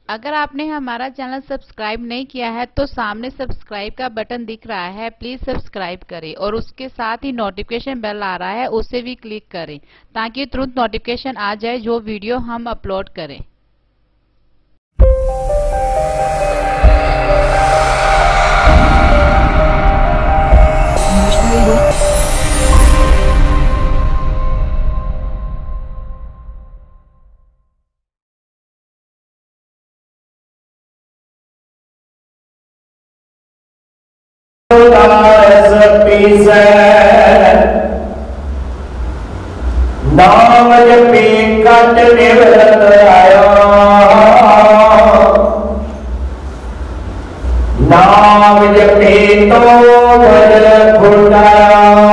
अगर आपने हमारा चैनल सब्सक्राइब नहीं किया है तो सामने सब्सक्राइब का बटन दिख रहा है, प्लीज सब्सक्राइब करें और उसके साथ ही नोटिफिकेशन बेल आ रहा है उसे भी क्लिक करें ताकि तुरंत नोटिफिकेशन आ जाए जो वीडियो हम अपलोड करें। नाम जपी कट निवृत आयो, नाम जपी तो भज फुटायो,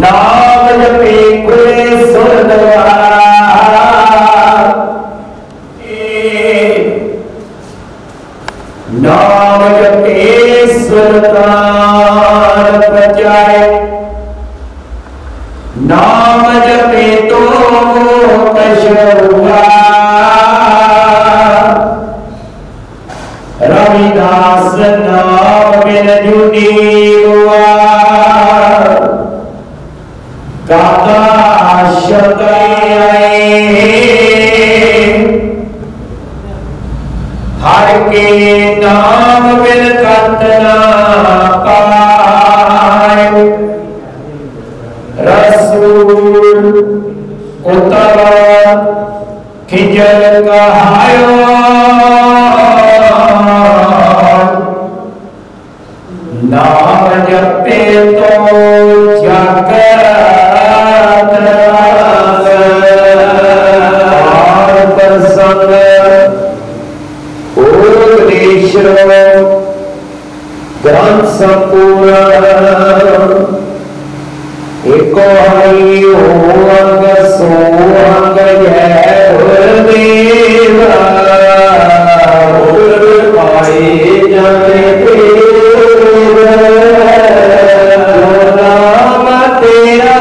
नाम जपी खुले सुर द्वार, नाम जपी सुल्तान बचाए, नाम जपे तो कश हुआ, रविदास नाम बिन जुटी हुआ, गाता शतय हर के नाम बिन कतना पाए, रसूल उतर खिजल कहायो, नाम जपे तो जगत संग उपदेश ग्रंथ संपूर्ण एको हरि ओंग सोहंग जय गुरुदेवा, गुर पाए जाने नाम तेरा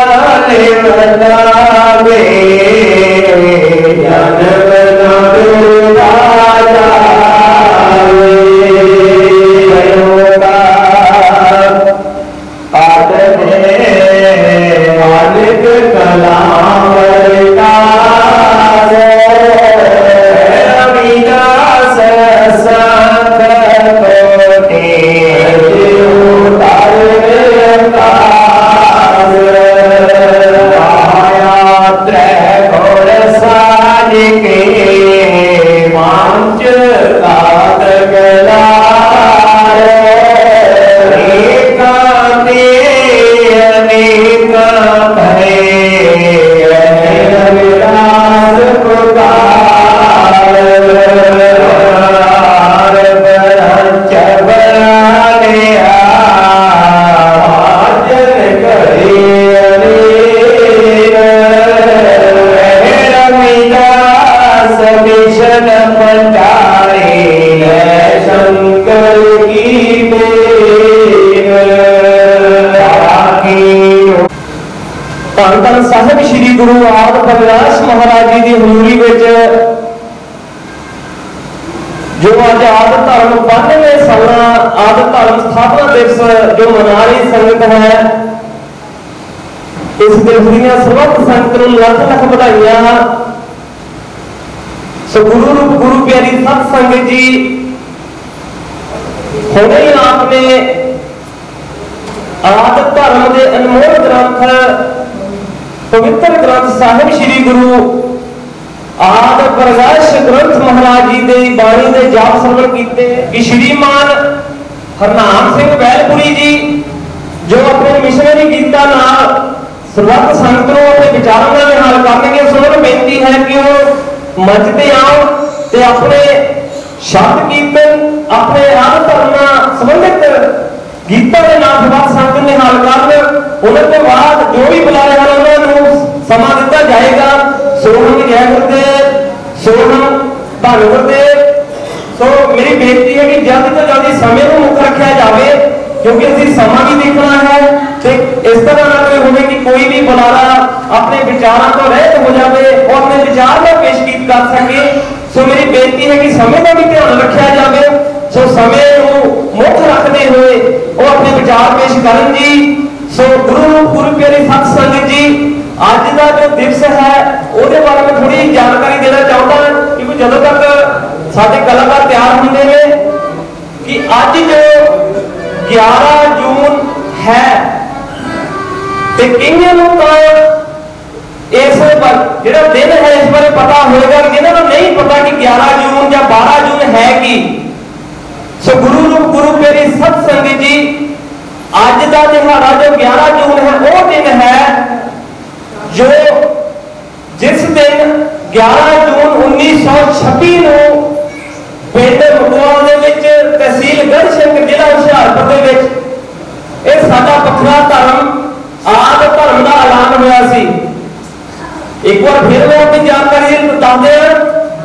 ले बतावे, जन्म न राजा मालिक कलाम रविदास संत कोटि घोड़ साज के मांच कात गला धन साहिब श्री गुरु आदि प्रकाश महाराज जी की हजूरी जो अज आदि धर्म 92 साल आदि धर्म स्थापना दिवस जो मना रही संगत है, इस दिवस दी समस्त संगत को लख लख बधाइयां। सो गुरु रूप गुरु प्यारी सत संगत जी, हुणे ही आपने आदि धर्म के अनमोल ग्रंथ पवित्र ग्रंथ साहिब श्री गुरु आदि प्रकाश ग्रंथ महाराज जी के बाणी के जाप श्रवण किए कि श्रीमान हरनाम सिंह बैलपुरी जी जो अपने मिशनरी गीता सर्वत संगत को अपने विचारों का निहाल करेंगे, सो बेनती है कि वो मंच पे आओ ते अपने शब्द कीर्तन अपने आदि धर्म संबंधित गीता के नाम सर्वत संगत निहाल कर, उन्होंने बाद जो भी बुलाए हैं उन्होंने समा दिता जाएगा। सोहम जय गुरुदेव, सोहम धन गुरुदेव। सो मेरी बेनती है कि जल्द तो जल्दी समय को मुक्त रखा जाए क्योंकि असं समा भी देखना है। ਤੇ ਇਸ ਤਰ੍ਹਾਂ ਨਾ ਕੋਈ ਹੋਵੇ ਕਿ ਕੋਈ ਵੀ ਬੁਲਾਰਾ ਆਪਣੇ ਵਿਚਾਰਾਂ ਤੋਂ ਰਹਿਤ ਹੋ ਜਾਵੇ और अपने विचार का पेशकीत कर सके। सो मेरी बेनती है कि समय का भी ध्यान रखा जाए। सो समय को मुख रखते हुए वो अपने विचार पेश करन जी। सो गुरु प्यारी सत संगत जी, अज का जो दिवस है उसके बारे में थोड़ी जानकारी देना चाहता क्योंकि जदों तक साडे कलाकार तैयार होंगे हैं कि अज जो 11 जून है ते कईयां नूं तां इस जो दिन है इस बारे पता होगा, जिन्होंने नहीं पता कि 11 जून या 12 जून है कि। सो गुरु प्यारी सत संगत जी, अज का दिहाड़ा जो 11 जून है वो दिन है जो जिस दिन 11 जून 1926 को पिंड मकवाल तहसील गढ़शंकर जिला हुशियारपुर के साडा पखरा धर्म आद धर्म का ऐलान होया सी। एक बार फिर मैं अपनी जानकारी बता दें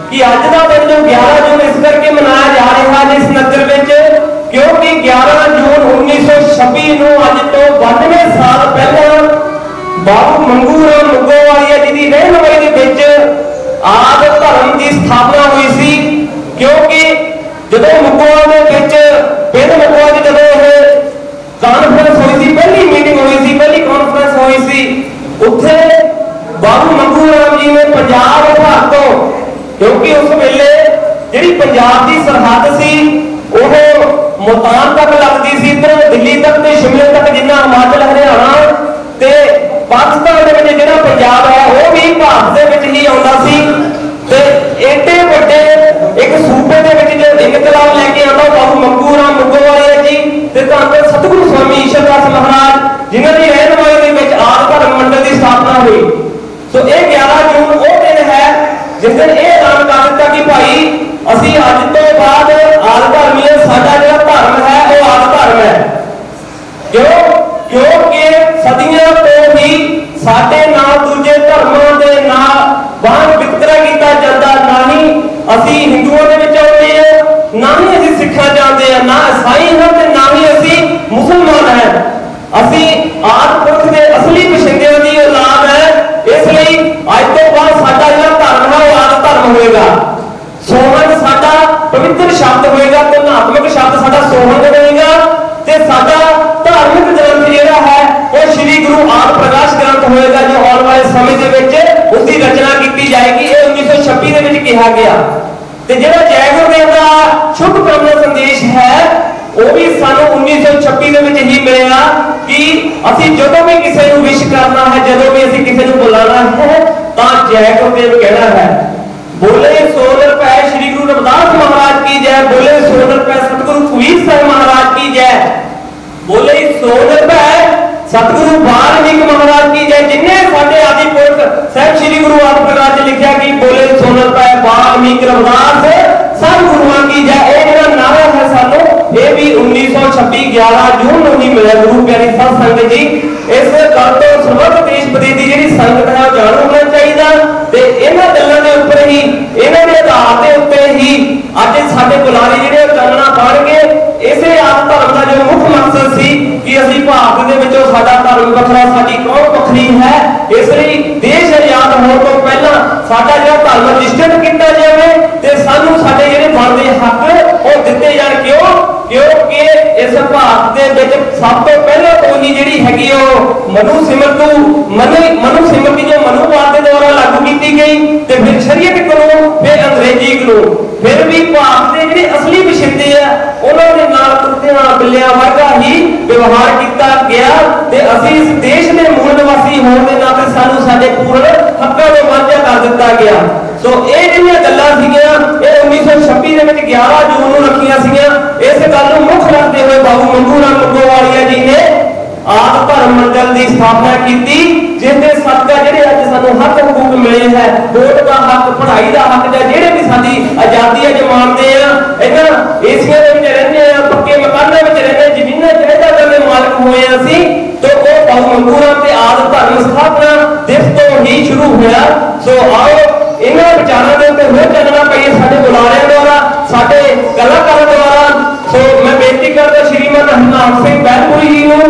कि अज का दिन जो 11 जून इस करके मनाया जा रहा है इस नगर में क्योंकि 11 जून 1926 को अज तो 92 साल पहले बाबू मंगू राम मुगोवालिया जी की रहनुमाई के आद धर्म की स्थापना हुई सी। क्योंकि जो मुगोवाल पिंड मुगोवाल जो कॉन्फ्रेंस हुई थी, पहली मीटिंग हुई थी, पहली कॉन्फ्रेंस हुई थी, उत्थे बाबू मंगू राम जी ने पंजाब विभाग तो क्योंकि उस वेले जी पंजाब की सरहद सी वो मुल्तान तक लगती सी, इधर दिल्ली तक ते शिमले तक जिन्ना हिमाचल हरियाणा ते पाकिस्तान के जो पंजाब है वो भी भारत के ही आता सी। ते एडे वड्डे एक सूबे के जो इनकलाब लैके आता बाबू मंगू राम मुगोवालिया जी ते धन सतगुरु स्वामी ईश्वर दास महाराज जिन्हों की रहनुमाई आद धर्म मंडल की स्थापना हुई। तो ये 11 जून वो दिन है जिस दिन ये ऐलान कर दिता कि भाई असी अज तो बाद आद धर्मी साडा जो धर्म है वो आद धर्म है। क्यों? क्योंकि सदियों तो ही साडे नाल दूजे धर्मों के नाल वांग वितकरा किया जाता, ना ही असी हिंदुओं के विच आउंदे हैं, ना ही असी सिखां जाते हैं, ना ईसाई हैं ते ना ही असी मुसलमान हैं। असी आद पुरख के असली बशिंदियां की औलाद है, इसलिए अज तो बाद साडा जो धर्म है वो आद धर्म होएगा। सोहन साडा पवित्र शब्द होएगा, धनात्मक शब्द साडा सोहन होएगा ते साडा धार्मिक ग्रंथ जिहड़ा है वो श्री गुरु आद प्रकाश ग्रंथ होएगा जो आने वाले समय के विच उसकी रचना की जाएगी। ये 1926 के विच कहा गया ते जिहड़ा जय गुरुदेव का शुभ कामना संदेश है वो भी सानू 1926 के विच ही मिलेगा कि असी जदों भी किसी को विश करना है, जदों भी असी किसी को बुलाना है तो जय गुरुदेव कहना है। बोले 100 रुपए श्री गुरु रविदास महाराज की जय, बोले 100 रुपए सतगुरु कबीर साहब महाराज की जय, बोले 100 रुपए सतगुरु वाल्मीकि महाराज की जय। जिन्हें साडे आदि पुरख साहब श्री गुरु आद प्रकाश लिखा कि बोले 100 रुपए वाल्मीकि रविदास सब गुरुओं की जय। ये नारा है सानू ये भी 1926 11 जून को ही मिला गुरु प्यारी सत संगत जी। इस गल तो सर्वत देश विदेश की जी संगत है जाणू होना चाहिए ते इन्हां गल्लां दे उपर ही इन्हां दे आधार के उत्ते ही अज साडे बुलारे जिहड़े चानना पाणगे। इसे आद धर्म का जो मुख्य मकसद सी कि असी भारत दे विचों साडा धर्म वखरा साडी कौम वखरी है, इसलिए देश आजाद होने तो पहला साडा जो धर्म रजिस्टर्ड किया जाए ते सानू साडे जिहड़े बनदे हक वो दिते जाण। क्यों? क्योंकि इस भारत दे विच सब तो पहले तो ही जिहड़ी हैगी मनु सिमरती जो मनुवाद के द्वारा लागू की गई ते फिर शरीयत कानून फिर अंग्रेजी कानून फिर भी भारत के जिहड़े असली बशिंदे है उन्होंने नाल कुत्तियां बिल्लियां वर्गा ही व्यवहार किया गया ते असी इस देश के मूल निवासी होने के नाते सानू साडे पूर्ण हक्कां तो वांझा कर दिता गया। सो ये जिहड़ियां गल्लां सीगियां ये 1926 के विच 11 जून को रखियां सीगियां। इस गल नूं मुख रखते हुए बाबू मंगू राम मुगोवालिया जी ने आद धर्म मंडल की स्थापना की जिसके सदका जिहड़े अज सानू हक हकूक मिले हैं, वोट का हक, पढ़ाई का हक या जिहड़े भी साडी आजादी अज मानते हैं, इन्हां एशिया दे विच रहंदे आ, पक्के मकानां विच रहंदे, जमीनां जायदादां दे मालक होए असीं, तो वो बाबू मंगू राम ते आद धर्म स्थापना दिवस तो ही शुरू होया। सो आओ इन्हां विचारां दे उत्ते होर चलना पईए साडे बुलारिਆਂ द्वारा, साडे कलाकारां द्वारा। सो मैं बेनती करदा श्रीमान हरनाम सिंह बैलपुरी जी नूं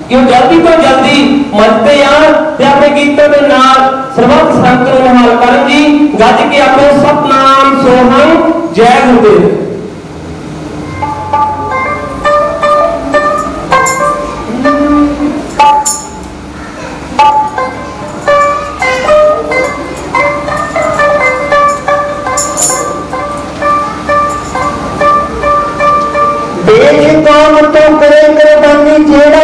कि वो जल्दी तो जल्दी मरते जान ते अपने गीतों के नाल सर्वत्र संत नूं निहाल करन जी। गज के अपने सतनाम सोहम जय गुरुदेव। काम तो करे कुर्बानी जेड़ा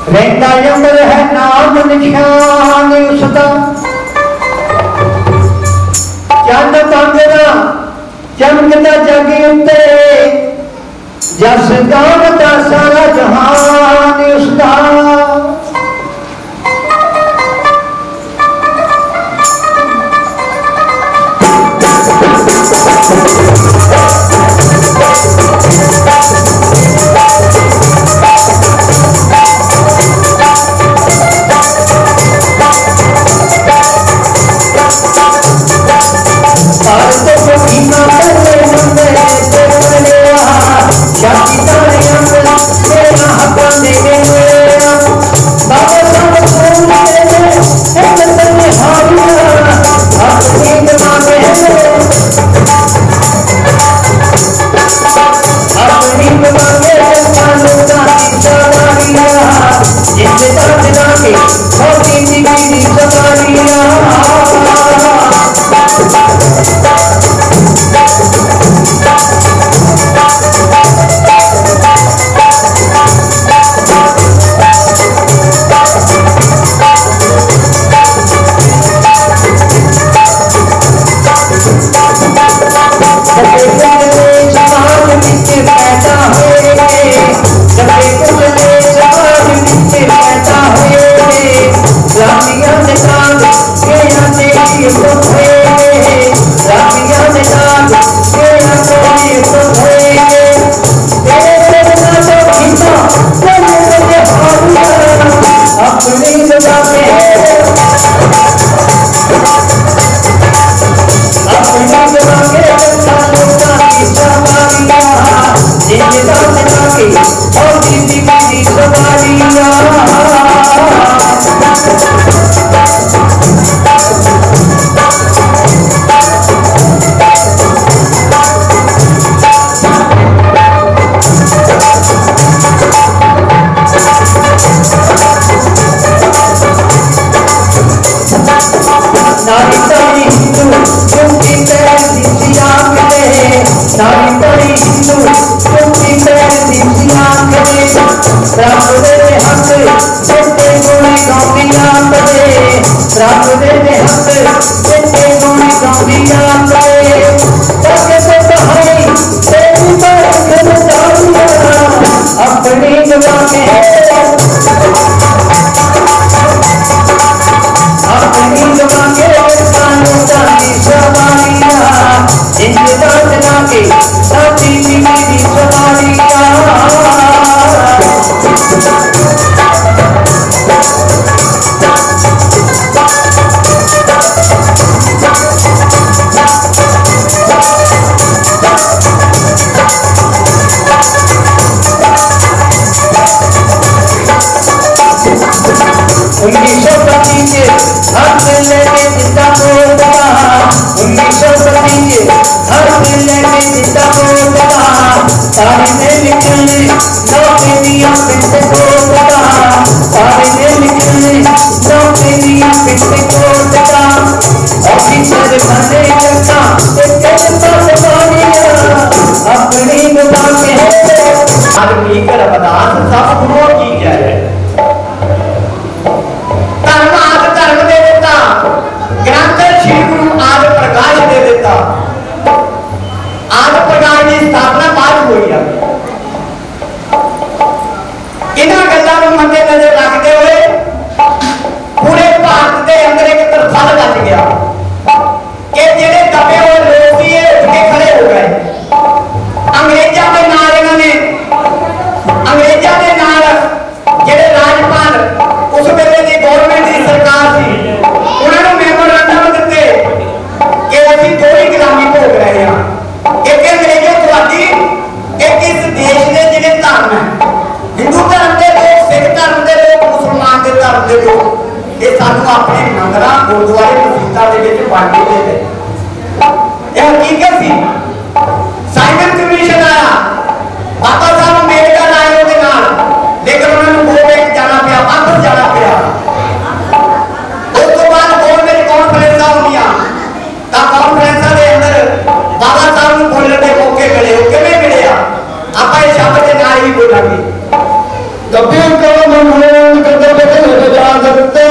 रहता जमर है नाम निशान उसका चंद पंगरा चमकता जग उत्ते जस गावता सारा जहान उसका ये सानू अपने मंदिर गुरुद्वारे मसीतां दे विच वंड के गए। यह हकीकत सी। साइमन कमीशन आया, बाबा साहब अम्बेडकर आए उहदे नाल, लेकिन उन्होंने गोवेक जाना पिया, वापस जाना पिया। उस तो बाद गवर्नमेंट कॉन्फ्रेंसां होईयां, तां कॉन्फ्रेंसां दे अंदर बाबा साहब नूं बोलण दे मौके मिले। वो किवें मिले आ, आपां इस शब्द दे नाल ही बोलांगे। कभी कम मन कदम बजा सकते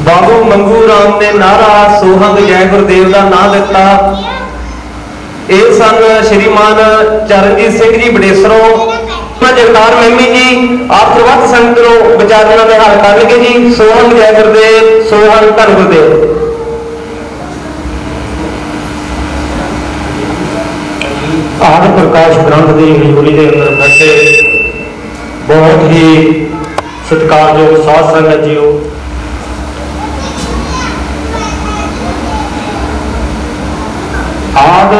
बाबू मंगू राम ने नारा सोहंग जय गुरुदेव का नाम दिता। ये सन श्रीमान चरणजीत सिंह जी बडेसरों, जगतार मेमी जी आप सर्वत संगतों विचारना में हाल कर जी। सोहंग जय गुरुदेव, सोहंग धन गुरुदेव। आदि प्रकाश ग्रंथ की हजूरी के अंदर बैठे बहुत ही सत्कारयोग साध संगत जीओ, आद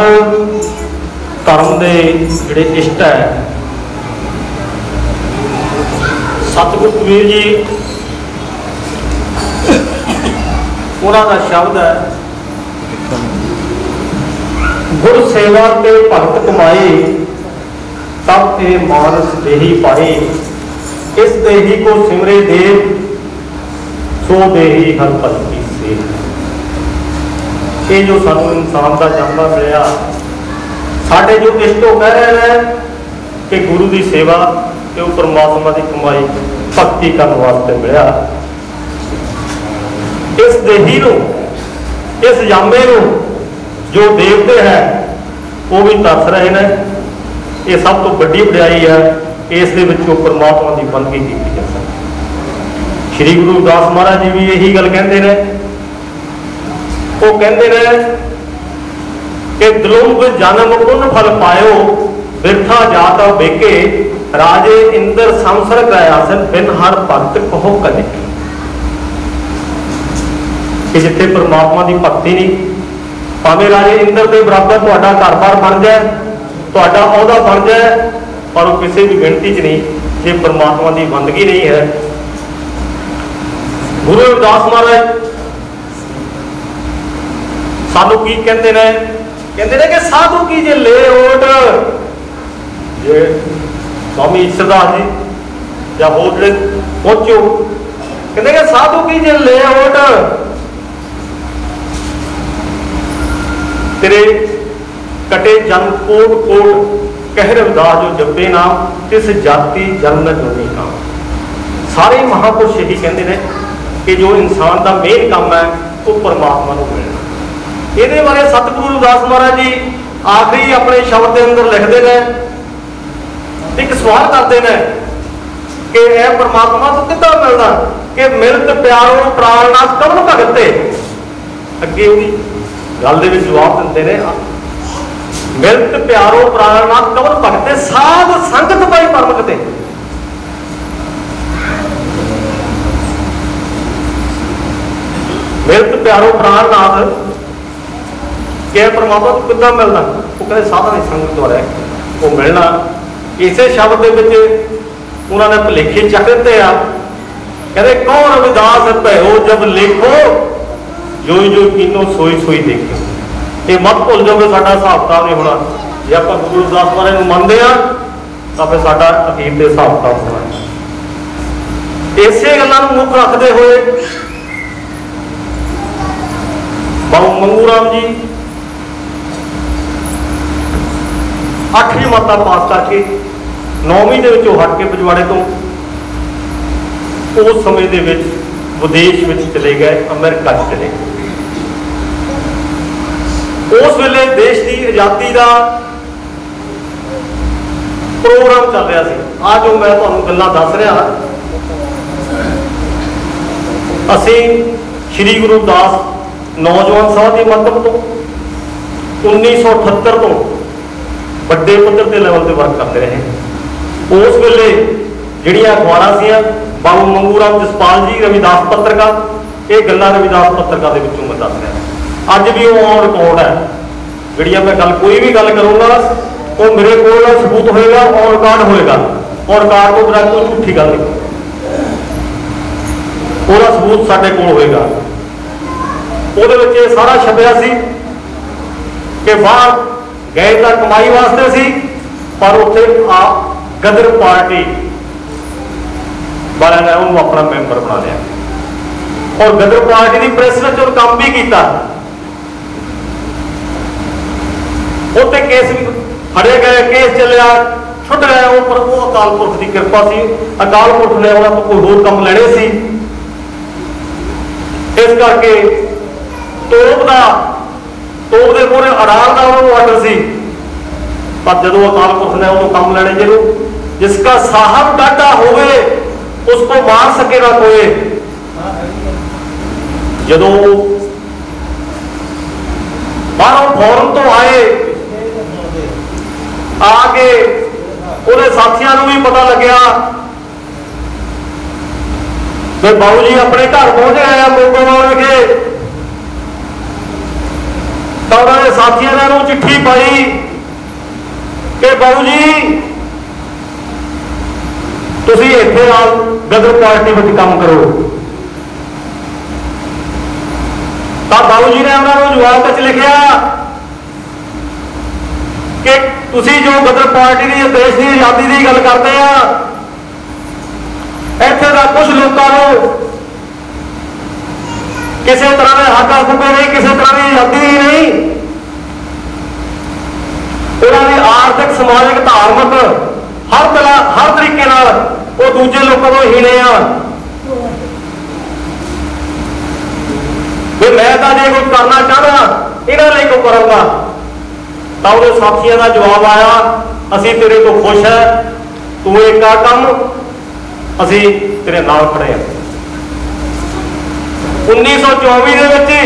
धर्म के जिहड़े इष्ट है सतगुरु कबीर जी, उन्होंने शब्द है गुर सेवा ते भगत कमाई, तब ए मानस देही पाई। इस देही को सिमरे देव, सो देही हर पल की सेव। ये जो सानू इंसान का जन्म मिला, साढ़े जो इष्टों कह रहे हैं कि गुरु की सेवा ते परमात्मा की कमाई भक्ति करने वास्ते मिला। इस देही नूं, इस जामे नूं जो देवते हैं वो भी तरस रहे हैं। ये सब तो बड़ी वडियाई है, इस दे विचों परमात्मा की बंदगी की जा सकती। श्री गुरु रविदास महाराज जी भी यही गल कहते हैं। वो कहते हैं कि द्रुम्ब जन्म पुन फल पायो, बिरथा जात बेके, राजे इंद्र संसर करायासन, बिन हर भक्त कहो कदे। कि जिथे परमात्मा की भक्ति नहीं, भावें राजे इंद्र के बराबर तुहाडा घर बार बन जाए, तुहाडा अहुदा बन जाए, पर वो किसी भी गिनती च नहीं जे परमात्मा की बंदगी नहीं है। गुरु रविदास महाराज सानू की कहते हैं कि साधु की जे ले ओट, जे स्वामी ईश्वरदास जी या होर जिहड़े पहुंचो, कहते कि साधु की जे ले ओट, तेरे कटे जन्म कोट कोट, कह रविदास जो जपे नाम, तिस जाति जन्म जोनी काम। सारे महापुरुष यही कहते हैं कि जो इंसान का मेन काम है वो परमात्मा को मिलना। ये बारे सतगुरु रविदास महाराज जी आखिरी अपने शब्द के अंदर लिखते हैं, एक सवाल करते हैं कि यह परमात्मा तो कितना मिलता, कि मिलत प्यारो प्राणनाथ कवन भगते। अगे गल दे विच जवाब दिंदे ने, मिलत प्यारो प्राणनाथ कवन भगते, साध संगत पाई परमगते। मिलत प्यारो प्राणनाथ क्या परमात्मा को कितना मिलना, वो कहते साधा की संगत द्वारा वो मिलना। इसे शब्द के उन्होंने भुलेखे चक दिते आ, कहते कौन रविदास भयो जब लिखो, जोई जोई कीनो सोई सोई देखियो। ये मत भुल जाओ कि साडा हिसाब किताब नहीं होना। जे आप गुरु रविदास महाराज नूं मनदे आ तां फिर साडा अखीर ते हिसाब किताब होना। इसे गल्लां नूं मुੱਖ रखते हुए बाबू मंगू राम जी 8वीं मत्ता पास करके 9वीं दे विचों हट के पजवाड़े तो उस समय दे विच विदेश में चले गए, अमेरिका चले गए। उस वेले देश की आज़ादी का प्रोग्राम चल रहा है। आज जो मैं तुहानूं गल्लां दस रहा, असीं श्री गुरु रविदास नौजवान सभा के माध्यम तो 1978 तो बड़े पद्धर के लैवल पर वर्क करते रहे। उस वेले जिहड़ियां अखबारां सीआं बाबू मंगू राम जसपाल जी रविदास पत्रकार, ये गल्लां रविदास पत्रकार के विचों मैं दस रहा। अज भी वो ऑन रिकॉर्ड है। जिहड़ियां मैं गल कोई भी गल करूँगा वो मेरे कोल सबूत होएगा, ऑन रिकॉर्ड होएगा। और रिकॉर्ड तो बगैर कोई झूठी गल नहीं, पूरा सबूत साडे कोल होएगा। ਉਹਦੇ ਵਿੱਚ ਇਹ ਸਾਰਾ ਛਪਿਆ ਸੀ कि बाहर गए तो कमाई वास्ते सी, पर उत्थे गदर पार्टी वाले ने उन्होंने अपना मैंबर बना लिया और गदर पार्टी की प्रेस में काम भी किया। उत्ते केस फड़े गए, केस चलिया, छुट गए। पर वो अकाल पुरख की कृपा सी, अकाल पुरख ने उन्होंने कोई होर काम लेने सी। इस करके तोप के पूरे अड़ाल का उन्होंने आर्डर सी, पर जो अकाल पुरख ने उन्होंने काम लेने जरूर, जिसका साहब डाटा होवे उसको मार सके ना कोई। जो बाहरों फॉरन तो आए आके उन्हें साथियों को भी पता लग्या कि बाबू जी अपने घर पहुंच गए हैं मोगोवाल विखे, तो उन्होंने साथियों ने चिट्ठी पाई कि बाबू जी तुसी इत्थे आओ, गदर पार्टी में काम करो। तो बाबू जी ने उन्होंने जवाब में लिखा कि तुसी जो गदर पार्टी की देश की आज़ादी की गल करते हैं, इत्थे दा कुछ लोगों को किसी तरह के हक हुक्म नहीं, किसी तरह की आज़ादी ही नहीं। उन्होंने आर्थिक, समाजिक, धार्मिक हर तरीके वो दूजे लोगों को हीने आ। मैं तो जो कुछ करना चाहना इन्होंने लिए को करूँगा। तो वो साथियों का जवाब आया, असी तेरे को खुश है, तू एक काम असी तेरे नाल खड़े हैं। 1924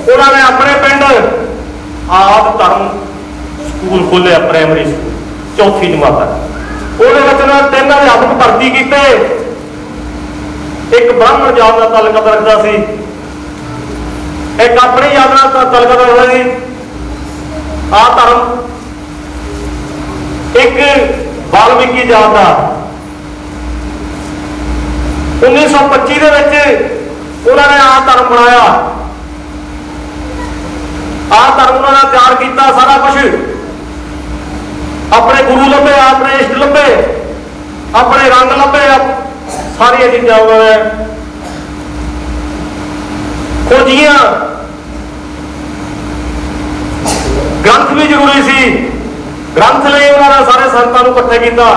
उन्होंने अपने पिंड आद धर्म स्कूल खोले, प्राइमरी स्कूल, 4वीं जमात तक। वो 3 अध्यापक भर्ती किए। एक ब्राह्मण जात का तलकत रखता सी, एक अपनी जात का तलकत रखता सी, आ धर्म, एक वाल्मीकि जात का। 1925 उन्होंने आ धर्म बनाया। आ धर्म उन्होंने तैयार किया, सारा कुछ अपने गुरु लभे, अपने इष्ट लभे, अपने रंग लभे, सारिया चीजा उन्होंने खोजिया। ग्रंथ भी जरूरी सी, ग्रंथ लिए उन्होंने सारे संतां नूं इकट्ठे किया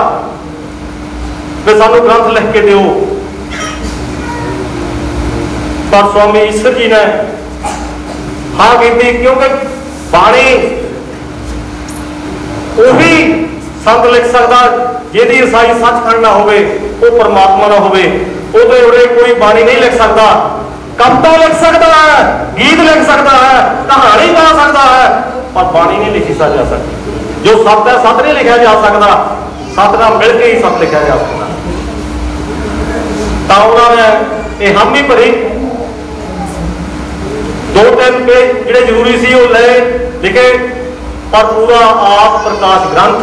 कि सानू ग्रंथ लिख के दिओ। पर स्वामी ईश्वर जी ने हाँ की, क्योंकि बाणी उही संत लिख सकता जिहदी रसाई सचखंड ना होवे, वो परमात्मा ना होवे। उहदे उरे कोई बाणी नहीं लिख सकता। कविता लिख सकता है, गीत लिख सकता है, कहानी गा सकता है, पर बाणी नहीं लिखी जा सकती। जो सत्य है सत्य नहीं लिखा जा सकता, सत्य नाल मिल के ही सत्य लिखा जा सकता। तो उन्होंने ये हामी भरी 2-3 पेज जिहड़े जरूरी सी वो ले लिखे, पर पूरा आप प्रकाश ग्रंथ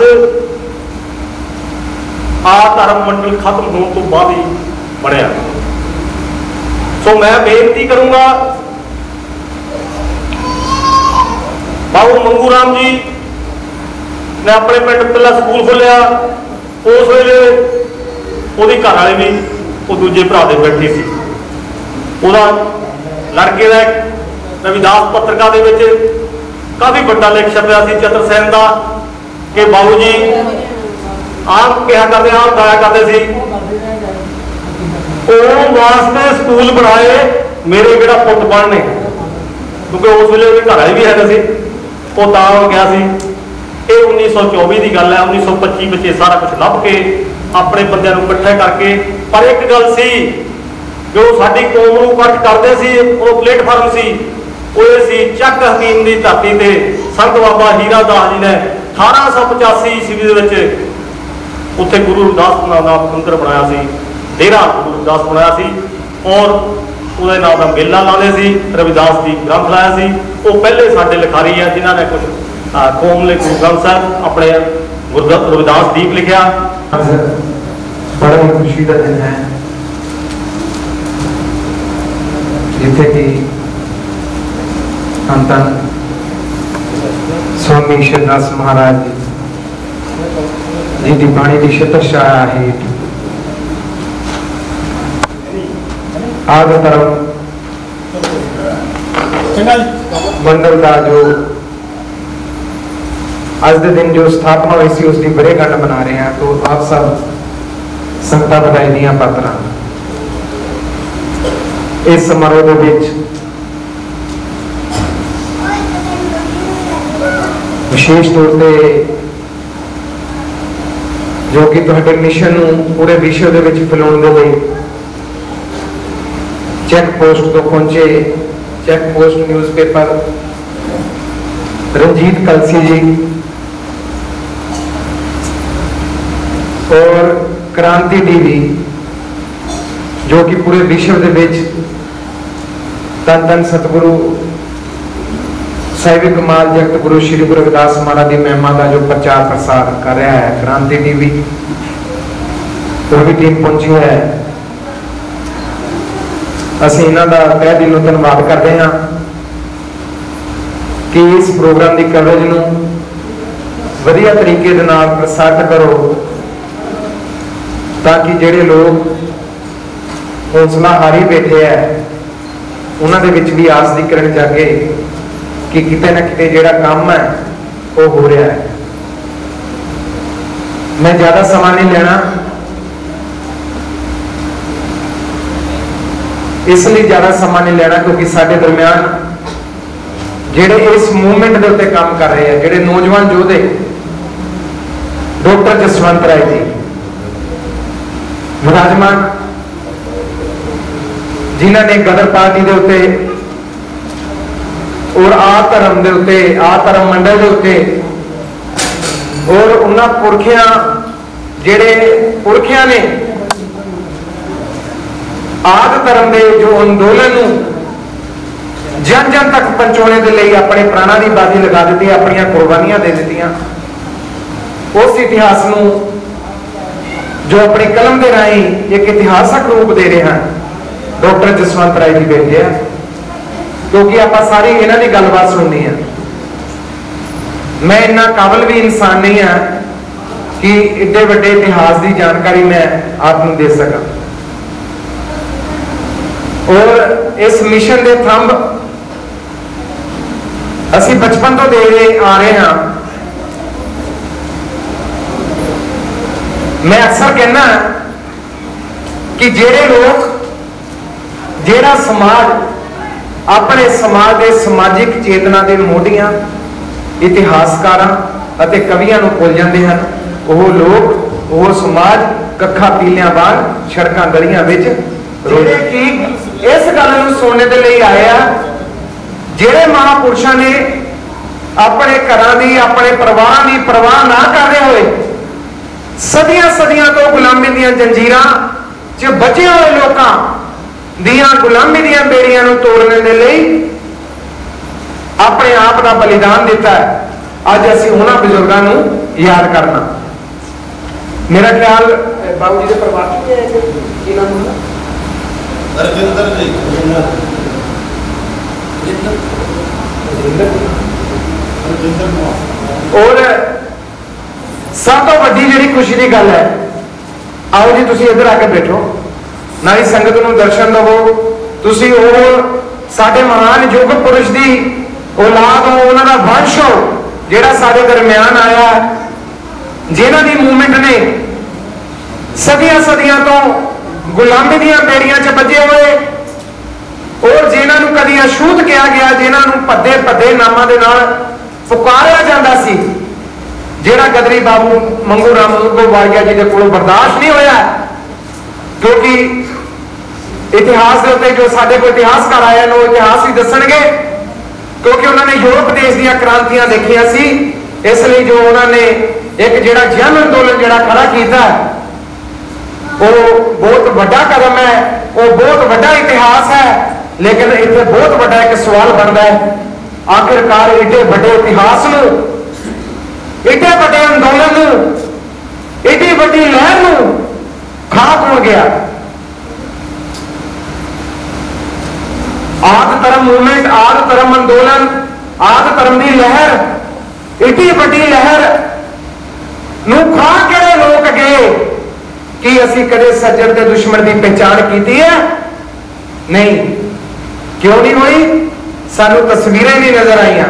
आ धर्म मंडल खत्म होने तो बाद ही बनया। सो मैं बेनती करूंगा बाबू मंगू राम जी ने अपने पिंड पहला स्कूल खोलिया। उस वेले वो घर वाली भी वो दूजे भरा दे बैठी सी। ਉਹਦਾ लड़के का रविदास पत्रिका दे विच काफ़ी बड़ा लेख छपया सी चतर सैन का कि बाबू जी आम कहा करते आम गाया करते सी वास्ते स्कूल बनाए मेरे किहड़ा पुत पढ़ने, क्योंकि उस वेले घर वाली भी है सी वो गया सी। ये 1924 की गल है। 1925 बच्चे सारा कुछ लभ के अपने बंदिਆਂ ਨੂੰ इकट्ठे करके, पर एक गल सी जो साडी कौम ਨੂੰ इकट्ठ करते सी वो प्लेटफार्म सी वो ये सी ਚੱਕ ਹਕੀਮ ਦੀ ਧਰਤੀ ਤੇ संत बाबा हीरा दास जी ने 1885 ईस्वी ਦੇ ਵਿੱਚ ਉੱਥੇ गुरु रविदास नाम ਦਾ ਮੰਦਰ ਬਣਾਇਆ ਸੀ, डेरा गुरु रविदास बनाया सी और ਉਹਦੇ नाम का मेला लाते सी, रविदास जी ग्रंथ लाया सी। वो पहले साडे लिखारी है जिन्हों ने कुछ कौम ने गुरु ग्रंथ साहब अपने रविदास दीप लिखा। बड़ा ही खुशी का दिन है जिथे कि संतन स्वामी ईश्वरदास महाराज जी की बाणी की शतछाया हेठ आदि धर्म मंडल का जो आज के दिन जो स्थापना हुई सी उसकी वर्षगांठ मना रहे हैं, तो आप सब संगतां बधाई दियां पात्रां। इस समारोह के विच विशेष तौर पर जो कि तुहाडे मिशन नूं पूरे विश्व दे विच फैलाउण दे लई चैक पोस्ट तो पहुंचे चैक पोस्ट न्यूज़पेपर रंजीत कलसी जी और क्रांति टीवी जो कि पूरे विश्व के विच धन धन सतगुरु साहिब कमाल जगत गुरु श्री गुरु रविदास महाराज की महिमा का जो प्रचार प्रसार कर रहा है क्रांति टीवी, वो भी टीम पहुंची है। ਅਸੀਂ ਇਹਨਾਂ ਦਾ ਤਹਿ ਦਿਲੋਂ ਧੰਨਵਾਦ ਕਰਦੇ ਹਾਂ ਕਿ ਇਸ ਪ੍ਰੋਗਰਾਮ ਦੀ ਕਵਰੇਜ ਨੂੰ ਵਧੀਆ ਤਰੀਕੇ ਦੇ ਨਾਲ ਪ੍ਰਸਾਰਿਤ ਕਰੋ ਤਾਂ ਕਿ ਜਿਹੜੇ ਲੋਕ ਹੌਸਲਾ ਹਾਰੀ ਬੈਠੇ ਆ ਉਹਨਾਂ ਦੇ ਵਿੱਚ ਵੀ ਆਸ ਦੀ ਕਿਰਨ ਜਾਗੇ ਕਿ ਕਿਤੇ ਨਾ ਕਿਤੇ ਜਿਹੜਾ ਕੰਮ ਹੈ ਉਹ ਹੋ ਰਿਹਾ ਹੈ। ਮੈਂ ਜ਼ਿਆਦਾ ਸਮਾਂ ਨਹੀਂ ਲੈਣਾ, इसलिए ज्यादा समा नहीं लेना क्योंकि साडे दरम्यान जेडे इस मूवमेंट के उत्ते काम कर रहे हैं जेडे नौजवान योधे डॉक्टर जसवंत राय जी विराजमान जिन्हों ने गदर पार्टी के उत्ते और आ धर्म के उत्ते आ धर्म मंडल के उत्ते और उन्होंने पुरखियां जेडे पुरखियां ने आदि धर्म के जो अंदोलन जन जन तक पहुंचाने के लिए अपने प्राणों की बाजी लगा दी, अपन कुर्बानियां दे दी। उस इतिहास को जो अपनी कलम के राही एक इतिहासक रूप दे रहे हैं डॉक्टर जसवंत राय जी बैठे हैं, क्योंकि आप सारी इन्हों की गलबात सुननी है। मैं इन्ना काबिल भी इंसान नहीं है कि एडे बड़े इतिहास की जानकारी मैं आपको दे सका। और इस मिशन के थंब असी बचपन तो दे आ रहे हैं। मैं अक्सर कहना कि जेड़े लोग जेड़ा समाज अपने समाज के समाजिक चेतना के मोढ़ियां इतिहासकारां अते कवियां नूं भुल जाते हैं, वो लोग वो समाज कखा पीलियां वांग सड़कां गलियां विच रोले की इस गल नूं सुनने के लिए आए आ जिहड़े महापुरुषों ने अपने घरां दी अपने परिवारां दी परवाह ना करते हुए सदियां सदियां तो गुलामी दीयां जंजीरां च बचे हुए लोकां दीयां गुलामी दीयां बेड़ियां नूं तोड़ने के लिए अपने आप का बलिदान दिता है। अज असीं उन्हां बुजुर्गां नूं याद करना। मेरा ख्याल बाबू जी के परिवार की नाम है रजिंदर जी रजिंदर कुमार। और सब तो वड्डी जिहड़ी खुशी की गल है, आओ जी तुसीं इधर आके बैठो, नाली संगत नूं दर्शन दवो। तुसीं ओह साडे महान युग पुरुष की औलाद हो, उन्हां दा वंश हो जिहड़ा साडे दरम्यान आया, जिन्हां दी मूवमेंट ने सदियां सदियां तो गुलामी दीयां बेड़ियां च बजे हुए, और जिन्हां नूं कदी अछूत कहा गया, जिन्हां नूं भद्दे भद्दे नामां दे नाल पुकारिया जांदा सी, जिहड़ा गदरी बाबू मंगू राम वालिया जी के कोलों बर्दाश्त नहीं होया, क्योंकि इतिहास के उत्ते जो साडे कोल इतिहासकार आए हैं इतिहास ही दसणगे, क्योंकि उन्होंने यूरोप देश दी क्रांतियां देखियां सी, इसलिए जो उन्होंने एक जिहड़ा जन अंदोलन जिहड़ा खड़ा किया वो बहुत बड़ा कदम है, वो बहुत बड़ा इतिहास है। लेकिन इत्थे बहुत बड़ा एक सवाल बनता है, आखिरकार एडे बड़े इतिहास नूं, एडे बड़े अंदोलन नूं, एडी बड़ी लहर नूं खा कौन गया? आदि धर्म मूवमेंट, आदि धर्म अंदोलन, आदि धर्म की लहर, इतनी बड़ी लहर नूं खा किहड़े लोग गए कि असीं कदे सज्जन ते दुश्मन की पहचान की है? नहीं। क्यों नहीं हुई? सानू तस्वीरें नहीं नजर आईयां।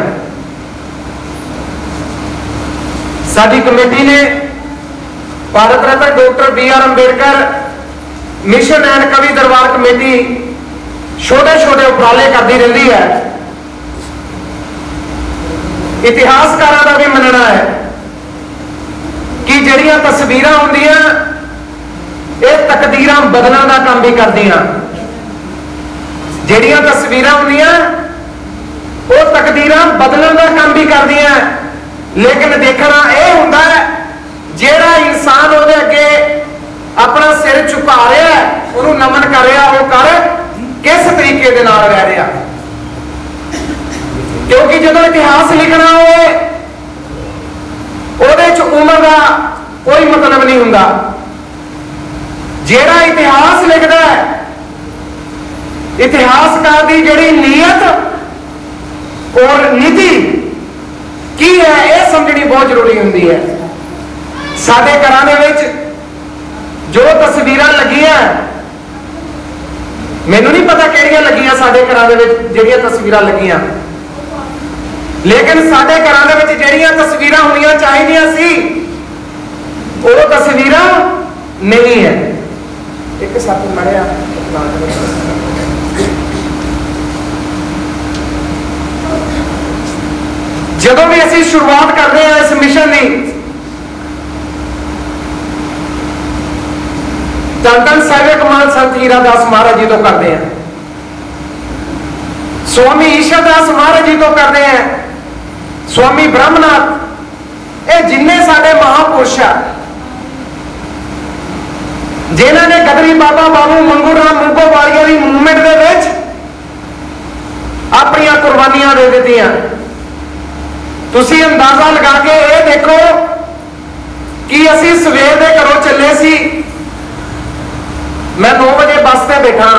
साडी कमेटी ने Bharat Ratna doctor BR Ambedkar mission and कवि दरबार कमेटी छोटे छोटे उपराले करती रही है। इतिहासकारों का भी मनना है कि जिहड़ियां तस्वीरां होंदियां ये तकदीरां बदलण का काम भी करदियां, जिहड़ियां तस्वीरां होंदियां वो तकदीरां बदलण का काम भी करदियां। लेकिन देखना यह हुंदा है जिहड़ा इंसान उहदे अगे अपना सिर झुका रहा है, उहनूं नमन कर रहा, वो कर किस तरीके दे नाल रह रहा। क्योंकि जदों इतिहास लिखना होवे उहदे च उम्र का कोई मतलब नहीं हुंदा। जिहड़ा इतिहास लिखदा है, इतिहासकार की जिहड़ी नीयत और नीति की है यह समझनी बहुत जरूरी हुंदी है। साडे घरां दे विच जो तस्वीरां लगियां, मैनूं नहीं पता किहड़ियां लगियां साडे घरां दे विच जिहड़ियां तस्वीरां लगियां, लेकिन साडे घरां दे विच जिहड़ियां तस्वीरां होणियां चाहीदियां सी वो तस्वीरां नहीं है। एक साथ मड़िया जदों भी असीं शुरुआत करते हैं इस मिशन की, धन धन साहिब कमाल संत हीरादास महाराज जी तो करते हैं, स्वामी ईश्वरदास महाराज जी तो करते हैं, स्वामी ब्रह्मनाथ, ये जिन्ने साडे महापुरुष है जिन्हों ने गदरी बाबा बाबू मंगू राम मुंगो वालिया की मूवमेंट के विच अपनियां कुर्बानियां दे दित्तियां। तुसीं अंदाजा लगा के ये देखो कि असीं सवेर दे घरों चले सी, मैं 9 बजे बस से बैठा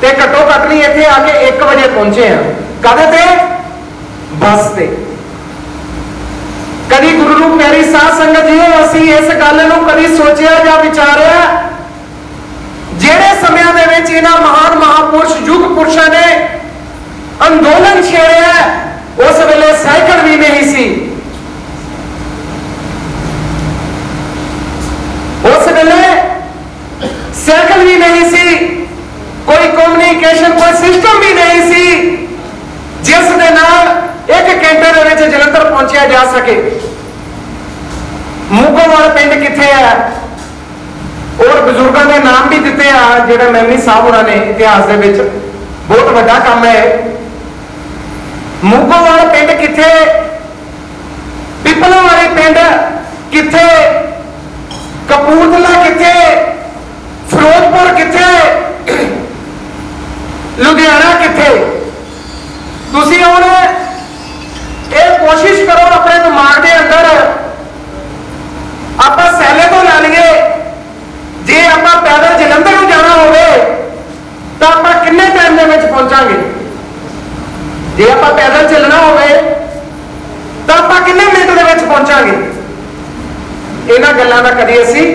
ते घट्टो घट नहीं इत्थे आके 1 बजे पहुंचे हैं। कदे ते? बस से। कभी गुरु रूप प्यारी साध संगत जी असीं इस गल नूं कभी सोचिया या विचारिया जिहड़े समयां दे विच इन्हां महान महापुरुष युग पुरुषां ने अंदोलन छेड़िया उस वेले साइकिल भी नहीं सी, उस वेले साइकिल भी नहीं सी, कोई कम्युनिकेशन कोई सिस्टम भी नहीं सी जिस दे नाल 1 घंटे दे विच जलंधर पहुंचा जा सके। मूगोवाल पिंड किथे है और बजुर्गों के नाम भी दिते आ जिहड़ा मैमी साहब उन्होंने इतिहास दे विच बहुत बड़ा काम है। मूगोवाल पिंड किथे, पिपलों वाले पिंड किथे, कपूरथला किथे, फिरोजपुर किथे, लुधियाना किथे। तुसीं हुण ये कोशिश करो अपने दिमाग के अंदर आप सैले तो ला लीए, जे आप पैदल जलंधर जाना हो तो आप किन्ने टाइम के पहुंचांगे? जे आप पैदल चलना होवे तो आप किन्ने मिनट दे विच पहुंचांगे? इन्हां गल्लां दा कदी असीं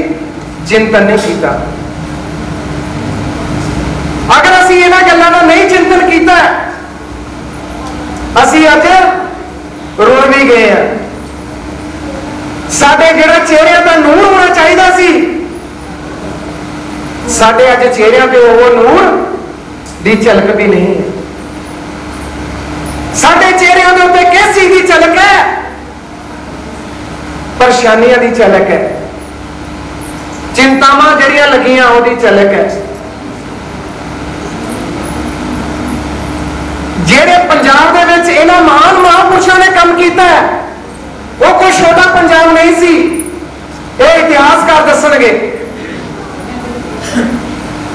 चिंतन नहीं किया। अगर असीं इन्हां गल्लां दा नहीं चिंतन किया, असीं अज रुल भी गए हैं। साडे जिहड़ा चेहरे दा नूर होना चाहिए सी, साडे अज चेहरिਆਂ ते वो नूर दी झलक भी नहीं है। साडे चेहरिਆਂ ਦੇ ਉੱਤੇ किस चीज की झलक है? परेशानियां की झलक है, चिंतावां ਜਿਹੜੀਆਂ ਲੱਗੀਆਂ ਉਹਦੀ झलक है। ਜਿਹੜੇ पंजाब ਦੇ ਵਿੱਚ ਇਹਨਾਂ महान महापुरुषों ने काम किया है, वो कोई छोटा पंजाब नहीं सी। ये इतिहासकार दसणगे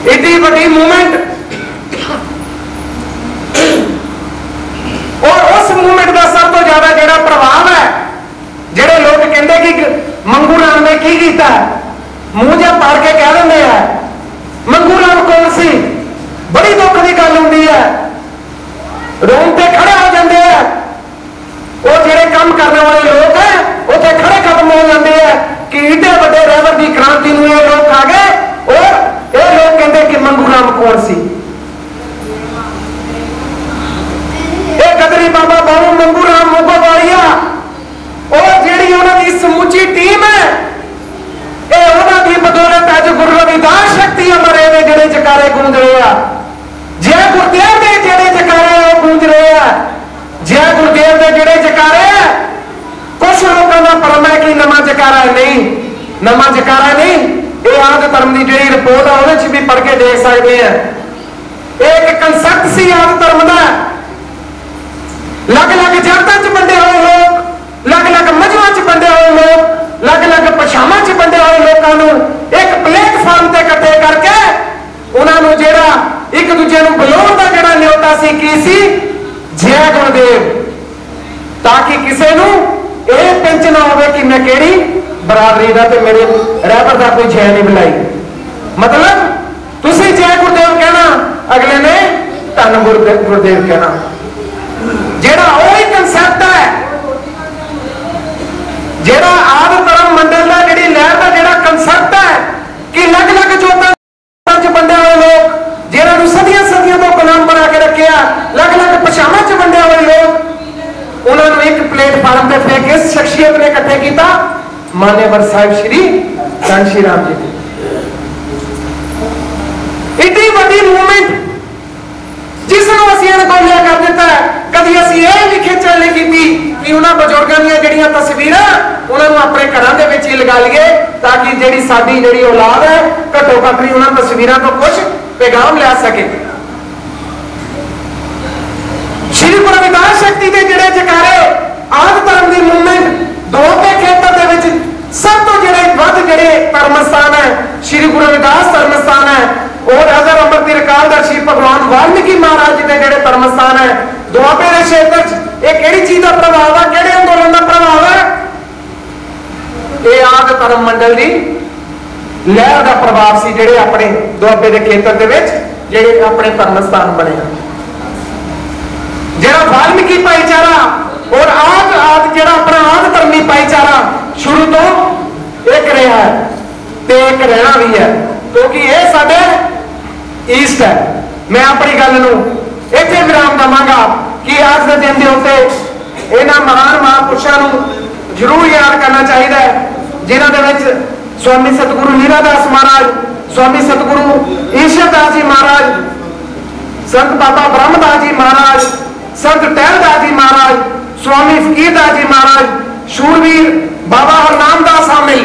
इतनी बड़ी मूवमेंट, और उस मूवमेंट का सब तो ज्यादा जो प्रभाव है, जेडे लोग कहते कि मंगू राम ने की किया, मुंह जा पाड़ के कह देंगे है मंगू राम कौन सी। बड़ी दुख की गल होंगी है, रोंगटे खड़े हो जाते हैं। वो जेडे काम करने वाले लोग हैं उत्थे खड़े खत्म हो जाते हैं कि इतने बड़े रहबर की क्रांति में ये लोग आ गए, और ये लोग कहते कि मंगू राम कौन सी। ये गदरी बाबा बाबू मंगू राम मोगोवालिया और जेड़ी उन्होंने समुची टीम है, ये उन्होंने बदौलत अज गुरु रविदास शक्ति अमरे ने जेडे जकारे गूंज रहे हैं। जय गुरुदेव के जेडे जकारे वो गूंज रहे हैं। जय गुरुदेव के जेडे जकारे है, कुछ लोगों का भरम है कि नवा जकारा नहीं, नवा जकारा नहीं। ये आद धर्म की जी रिपोर्ट है, उन्हें भी पढ़ के देख सकते हैं। एक कंसेप्ट सी आद धर्म का, अलग अलग जातां च बंटे हुए लोग, अलग अलग मजहबां च बंटे हुए लोग, अलग अलग भाषावां च बंटे हुए लोगों एक प्लेटफॉर्म से इकट्ठे करके उन्होंने जेड़ा एक दूजे को बुलाने का जेड़ा न्योता सी की सी, जय गुरुदेव, ताकि किसी को यह पिंच ना हो कि मैं केड़ी बरादरी का ते मेरे रहबर का कोई जय नहीं बुलाई। मतलब तुसी जय गुरुदेव कहना, अगले ने धन गुरुदेव कहना। जेड़ा वही कंसेप्ट है, जेड़ा आद धर्म मंडल का जी लहर का जेड़ा कंसेप्ट है कि अलग अलग जोतां च बंडे हुए लोग, जिन्होंने सदियां सदियां तो गुलाम बना के रखे, अलग अलग भाषावां च बंडे हुए लोग, उन्होंने एक प्लेटफार्म पर फिर किस शख्सियत ने इकट्ठे किया? मान्यवर साहिब श्री धन श्री राम जी। इतनी बड़ी मूवमेंट जिसनों असीं अनगौलिया कर दिता है, कभी असीं यह भी खेचल नहीं की कि उन्होंने बजुर्गों दी जिहड़ियां तस्वीरां उन्होंने अपने घरों के विच ही लगा लिए, ताकि जिहड़ी साडी जिहड़ी औलाद है घट्टो घट्ट भी उन्होंने तस्वीरों तो कुछ पैगाम लिया सके। श्री गुरु रविदास शक्ति के जिहड़े जकारे आद धर्म की मूवमेंट दुआबे खेतर दे विच सब तो जिहड़े वध जिहड़े धर्मस्थान है श्री गुरु रविदास धर्मस्थान है, और अगर अमृत कालदर्शी भगवान वाल्मीकि महाराज जी के जिहड़े धर्मस्थान है दुआबे के क्षेत्र। ये किहड़ी चीज का प्रभाव है, किहड़े अंदोलन का प्रभाव है? ये आद धर्म मंडल की लहर का प्रभाव सी, जिहड़े अपने दुआबे के खेतर दे विच जिहड़े अपने धर्मस्थान बने। जिहड़ा वाल्मीकि भाईचारा और आद जिहड़ा अपना आद धर्मी भाईचारा शुरू तो एक रहा है ते एक रहना भी है, क्योंकि ये साडे ईस्ट है। मैं अपनी गल नूं इत्थे विराम देवांगा कि आज के दिन के उत्ते इन्हां महान महापुरुषों को जरूर याद करना चाहिए, जिन्हां दे विच स्वामी सतगुरु हीरादास महाराज, स्वामी सतगुरु ईश्वरदास जी महाराज, संत बाबा ब्रह्मदास जी महाराज, संत टहलदास जी महाराज, स्वामी फकीरदास जी महाराज, शूरवीर बाबा हरनामदास शामिल।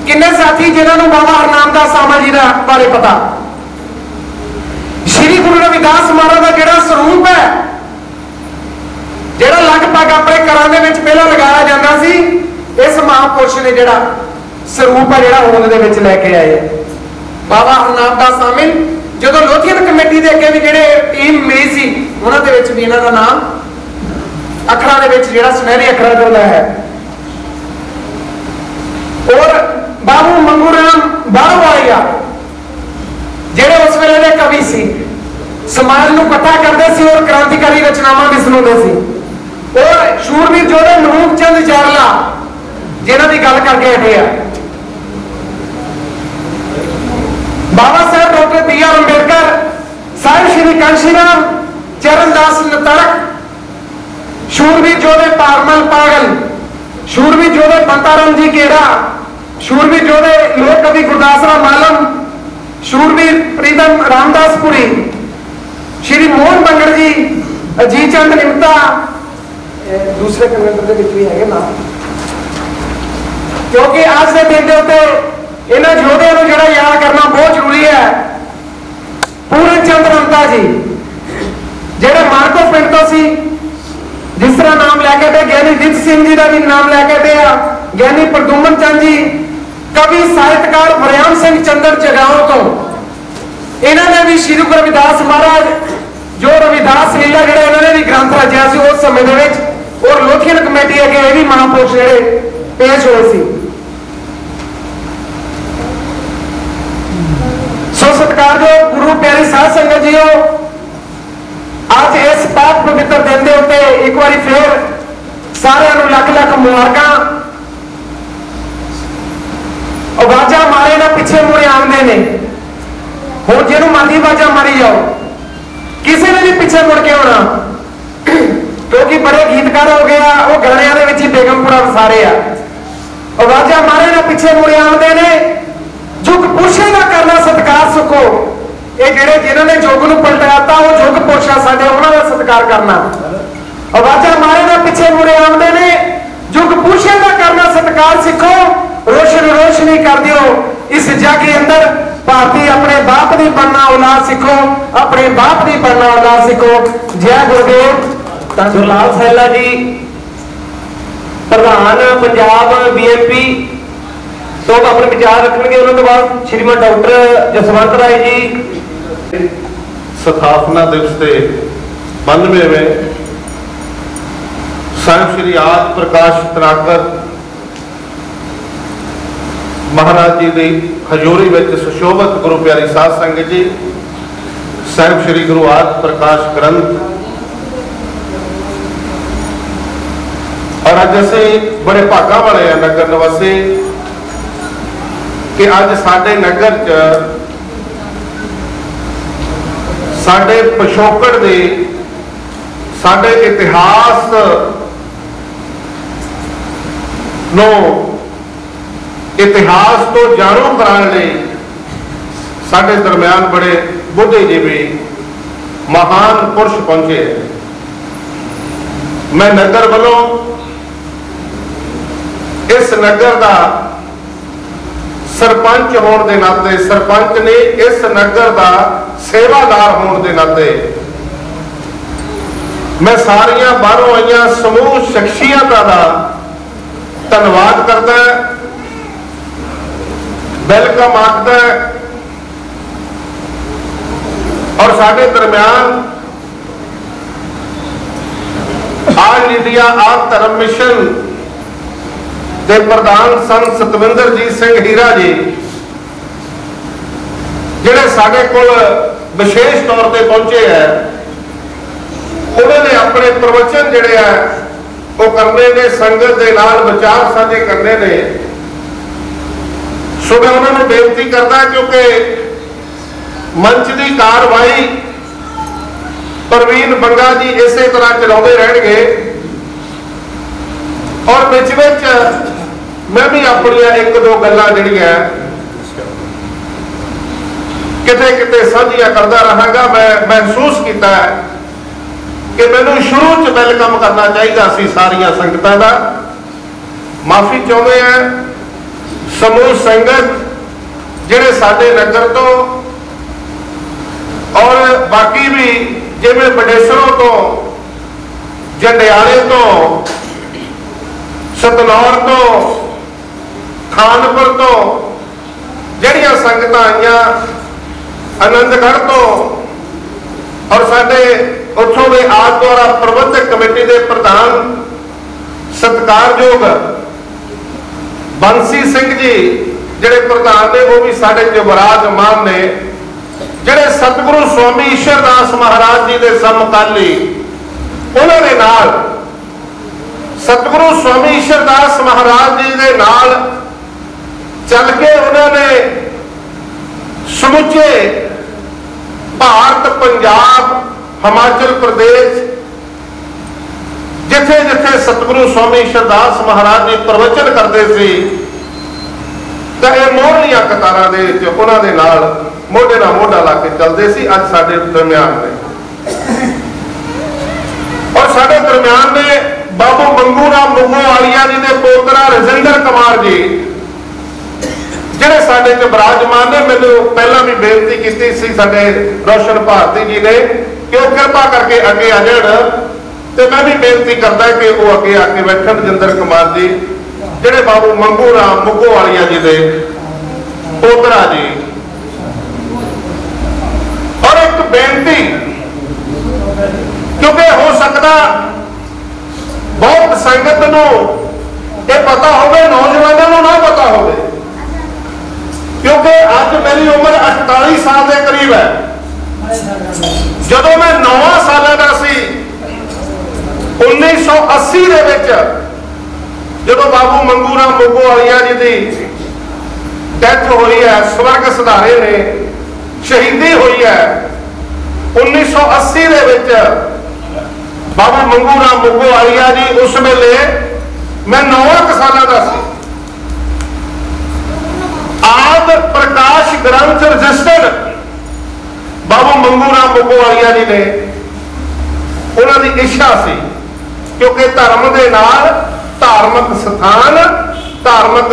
किन्ने साथी जिन्होंने बाबा हरनामदास शामिल जी का बारे पता? श्री गुरु रविदास महाराज का जिहड़ा स्वरूप है, जिहड़ा लगभग अपने घरों के पहला लगाया जाता सी, इस महापुरुष ने जिहड़ा स्वरूप है जिहड़ा होंद दे विच लैके आए बाबा हरनामदास शामिल। जो लोथियन कमेटी के अगे भी जिहड़े टीम मिली सी, उन्हां दे विच भी इन्हां दा नाम अखरां दे विच जिहड़ा सुनहरी अखरां च है। और बाबू मंगू राम बारोवालिया जिहड़े उस वेले दे कवि सी, समाज को इकट्ठा करते सी और क्रांतिकारी रचनावां भी सुनाते सी। और शूरवीर योद्धे मरूप चंद जारला जिन्हां की गल करके हटे आ, बाबा साहब डॉक्टर B.R. अंबेडकर, साहिब श्री कांशीराम चरणदास नतड़क, शूरवीर योद्धे पारमल पागल, शूरवीर योद्धे बंताराम जी केड़ा, शूरवीर योद्धे लोक कवि गुरदास राम मालम, शूरवीर प्रीतम रामदासपुरी, श्री मोहन बंगड़ जी, अजीत चंद निमता, दूसरे कमेंटर के भी है ना, क्योंकि आज के दिन के उत्ते इन्हां योद्धियां नूं जिहड़ा याद करना बहुत जरूरी है। पूरन चंद रमता जी जिहड़े मानको पिंड तो सी, जिस तरह नाम लैके हटे, ज्ञानी जित सिंह जी का भी नाम लैके हटे आ, ज्ञानी प्रदुमन चंद जी, कवि साहित्यकार वरियाम सिंह चंद्र जगाओं तो इन्होंने भी श्री गुरु रविदास महाराज जो रविदास लीला जिहड़ा इन्होंने भी ग्रंथ रचिया सी उस समय दे विच, और लोथियन कमेटी अगे ये भी महापुरुष जिहड़े पेश होए सी। सो सत्कारयोग गुरु प्यारी साध संगत जीओ, आज इस पाक पवित्र दिन के उत्ते एक बार फिर सारिਆਂ ਨੂੰ ਲੱਖ ਲੱਖ ਮੁਬਾਰਕਾਂ। आवाजा मारे ना पिछे मुड़े आते ने, हुण जिन्हों मर्जी आवाजा मारी जाओ, किसी ने भी पिछे मुड़ के होना, क्योंकि बड़े गीतकार हो गया वो गाणियां दे विच ही बेगमपुरा वसारे आ। आवाजा मारे ना पिछे मुड़े आते ने, जुग पुरुषे का करना सत्कार सुखो, ये जिहड़े जिन्होंने जुग नूं पलटाता वो जुग पुरुषा साडे उन्हां दा सत्कार करना। आवाजा मारे ना पिछे मुड़े आते ने, जुग पुरुषे का करना सत्कार सिखो, रोशन रोशनी कर दियो इस जग के अंदर, भारती अपने बाप की बनना औलाद सिखो, अपने बाप की बनना औलाद सिखो। जय गुरुदेव। सुरलाल सैला जी प्रधान पंजाब BNP तो अपने विचार रखेंगे, उन्होंने बाद श्रीमान डॉक्टर जसवंत राय जी। स्थापना दिवस के 92वें साहिब श्री आदि प्रकाश तराकर महाराज जी की हजूरी में सुशोभित गुरु प्यारी साध संगत जी, साहिब श्री गुरु आदि प्रकाश ग्रंथ, और अज असी बड़े भागा वाले हैं नगर निवासी कि अज साडे नगर च साडे पिछोकड़ दे साडे इतिहास नो इतिहास तो जाणू कराने लई साडे दरम्यान बड़े बुद्धिजीवी महान पुरुष पहुंचे हैं। मैं नगर वालों इस नगर का सरपंच होने के नाते, सरपंच ने इस नगर का सेवादार होने के नाते मैं सारिया बाहरों आईया समूह शख्सियतां का धन्यवाद करता है, वेलकम आखता है। और साडे दरम्यान आल इंडिया आल धर्म मिशन के प्रधान संत सतविंदरजीत सिंह हीरा जी जिहड़े साडे कोल विशेष तौर पर पहुंचे हैं, उन्होंने अपने प्रवचन जिहड़े है वो करने ने, संगत के नाल विचार साझे करने ने। सो मैं उन्होंने बेनती करता क्योंकि मंच की कार्रवाई प्रवीण बंगा जी इस तरह चलाते रहेंगे, और बिच मैं भी अपन एक दो गल्लां जिहड़ियां किते किते साझियां करता रहांगा। मैं महसूस किया कि मैनूं शुरू च वेलकम करना चाहिए सी सारिया संगतां दा। माफी चाहुंदे हैं समूह संगत जिहड़े साडे नगर तो और बाकी भी जिवें बडेसरों तो, जंडियाले तो, सतनौर तो, खानपुर तो जिहड़ियां संगतां आईयां, आनंदगढ़ तो, और साडे उत्थों के आदि द्वारा प्रबंधक कमेटी के प्रधान सत्कारयोग बंसी सिंह जी जिहड़े प्रधान ने, वो भी साडे जो विराजमान ने, जिहड़े सतगुरु स्वामी ईश्वरदास महाराज जी के समकाली उन्होंने नाल सतगुरु स्वामी ईश्वरदास महाराज जी के नाल चल के उन्होंने समुचे भारत, पंजाब, हिमाचल प्रदेश जिथे जिथे सतगुरु स्वामी ईश्वरदास महाराज जी प्रवचन करते थे तो ये मोहलिया कतारां दे विच उन्हां दे नाल मोढे नाल मोढा ला के चलते सी। अज साडे दरम्यान ने और साडे दरम्यान ने बाबू मंगू राम मुगोवालिया जी के पोतरा रजिंदर कुमार जी ਜਿਹੜੇ ਸਾਡੇ ਚ ਵਿਰਾਜਮਾਨ ਨੇ। ਮੈਨੂੰ ਪਹਿਲਾਂ ਵੀ ਬੇਨਤੀ ਕੀਤੀ ਸੀ ਸਾਡੇ ਰੋਸ਼ਨ ਭਾਰਤੀ ਜੀ ਨੇ ਕਿ ਉਹ ਕਿਰਪਾ ਕਰਕੇ ਅੱਗੇ ਆ ਜਾਣ ਤੇ ਮੈਂ ਵੀ ਬੇਨਤੀ ਕਰਦਾ ਕਿ ਉਹ ਅੱਗੇ ਆ ਕੇ ਬੈਠਣ। ਰਜਿੰਦਰ ਕੁਮਾਰ ਜੀ ਜਿਹੜੇ ਬਾਬੂ ਮੰਗੂ ਰਾਮ ਮੁਗੋਵਾਲੀਆ ਜੀ ਦੇ ਪੋਤਰਾ ਜੀ। ਔਰ ਇੱਕ ਬੇਨਤੀ ਕਿਉਂਕਿ ਹੋ ਸਕਦਾ ਬਹੁਤ ਸੰਗਤ ਨੂੰ ਇਹ ਪਤਾ ਹੋਵੇ, ਨੌਜਵਾਨਾਂ ਨੂੰ ਨਾ ਪਤਾ ਹੋਵੇ, क्योंकि अज मेरी उम्र 48 साल के करीब है। जदों मैं 9 साल का सी 1980 दे विच जदों बाबू मंगू राम मुगोवालिया जी की डेथ हुई है, स्वर्ग सिधारे ने शहीदी हुई है 1980 दे विच बाबू मंगू राम मुगोवालिया जी उस वेले मैं 9 साल का सी। आद प्रकाश ग्रंथ रजिस्टर्ड बाबू मंगू राम मुगोवालिया जी ने उन्होंने इच्छा सी क्योंकि धर्म के नाल धार्मिक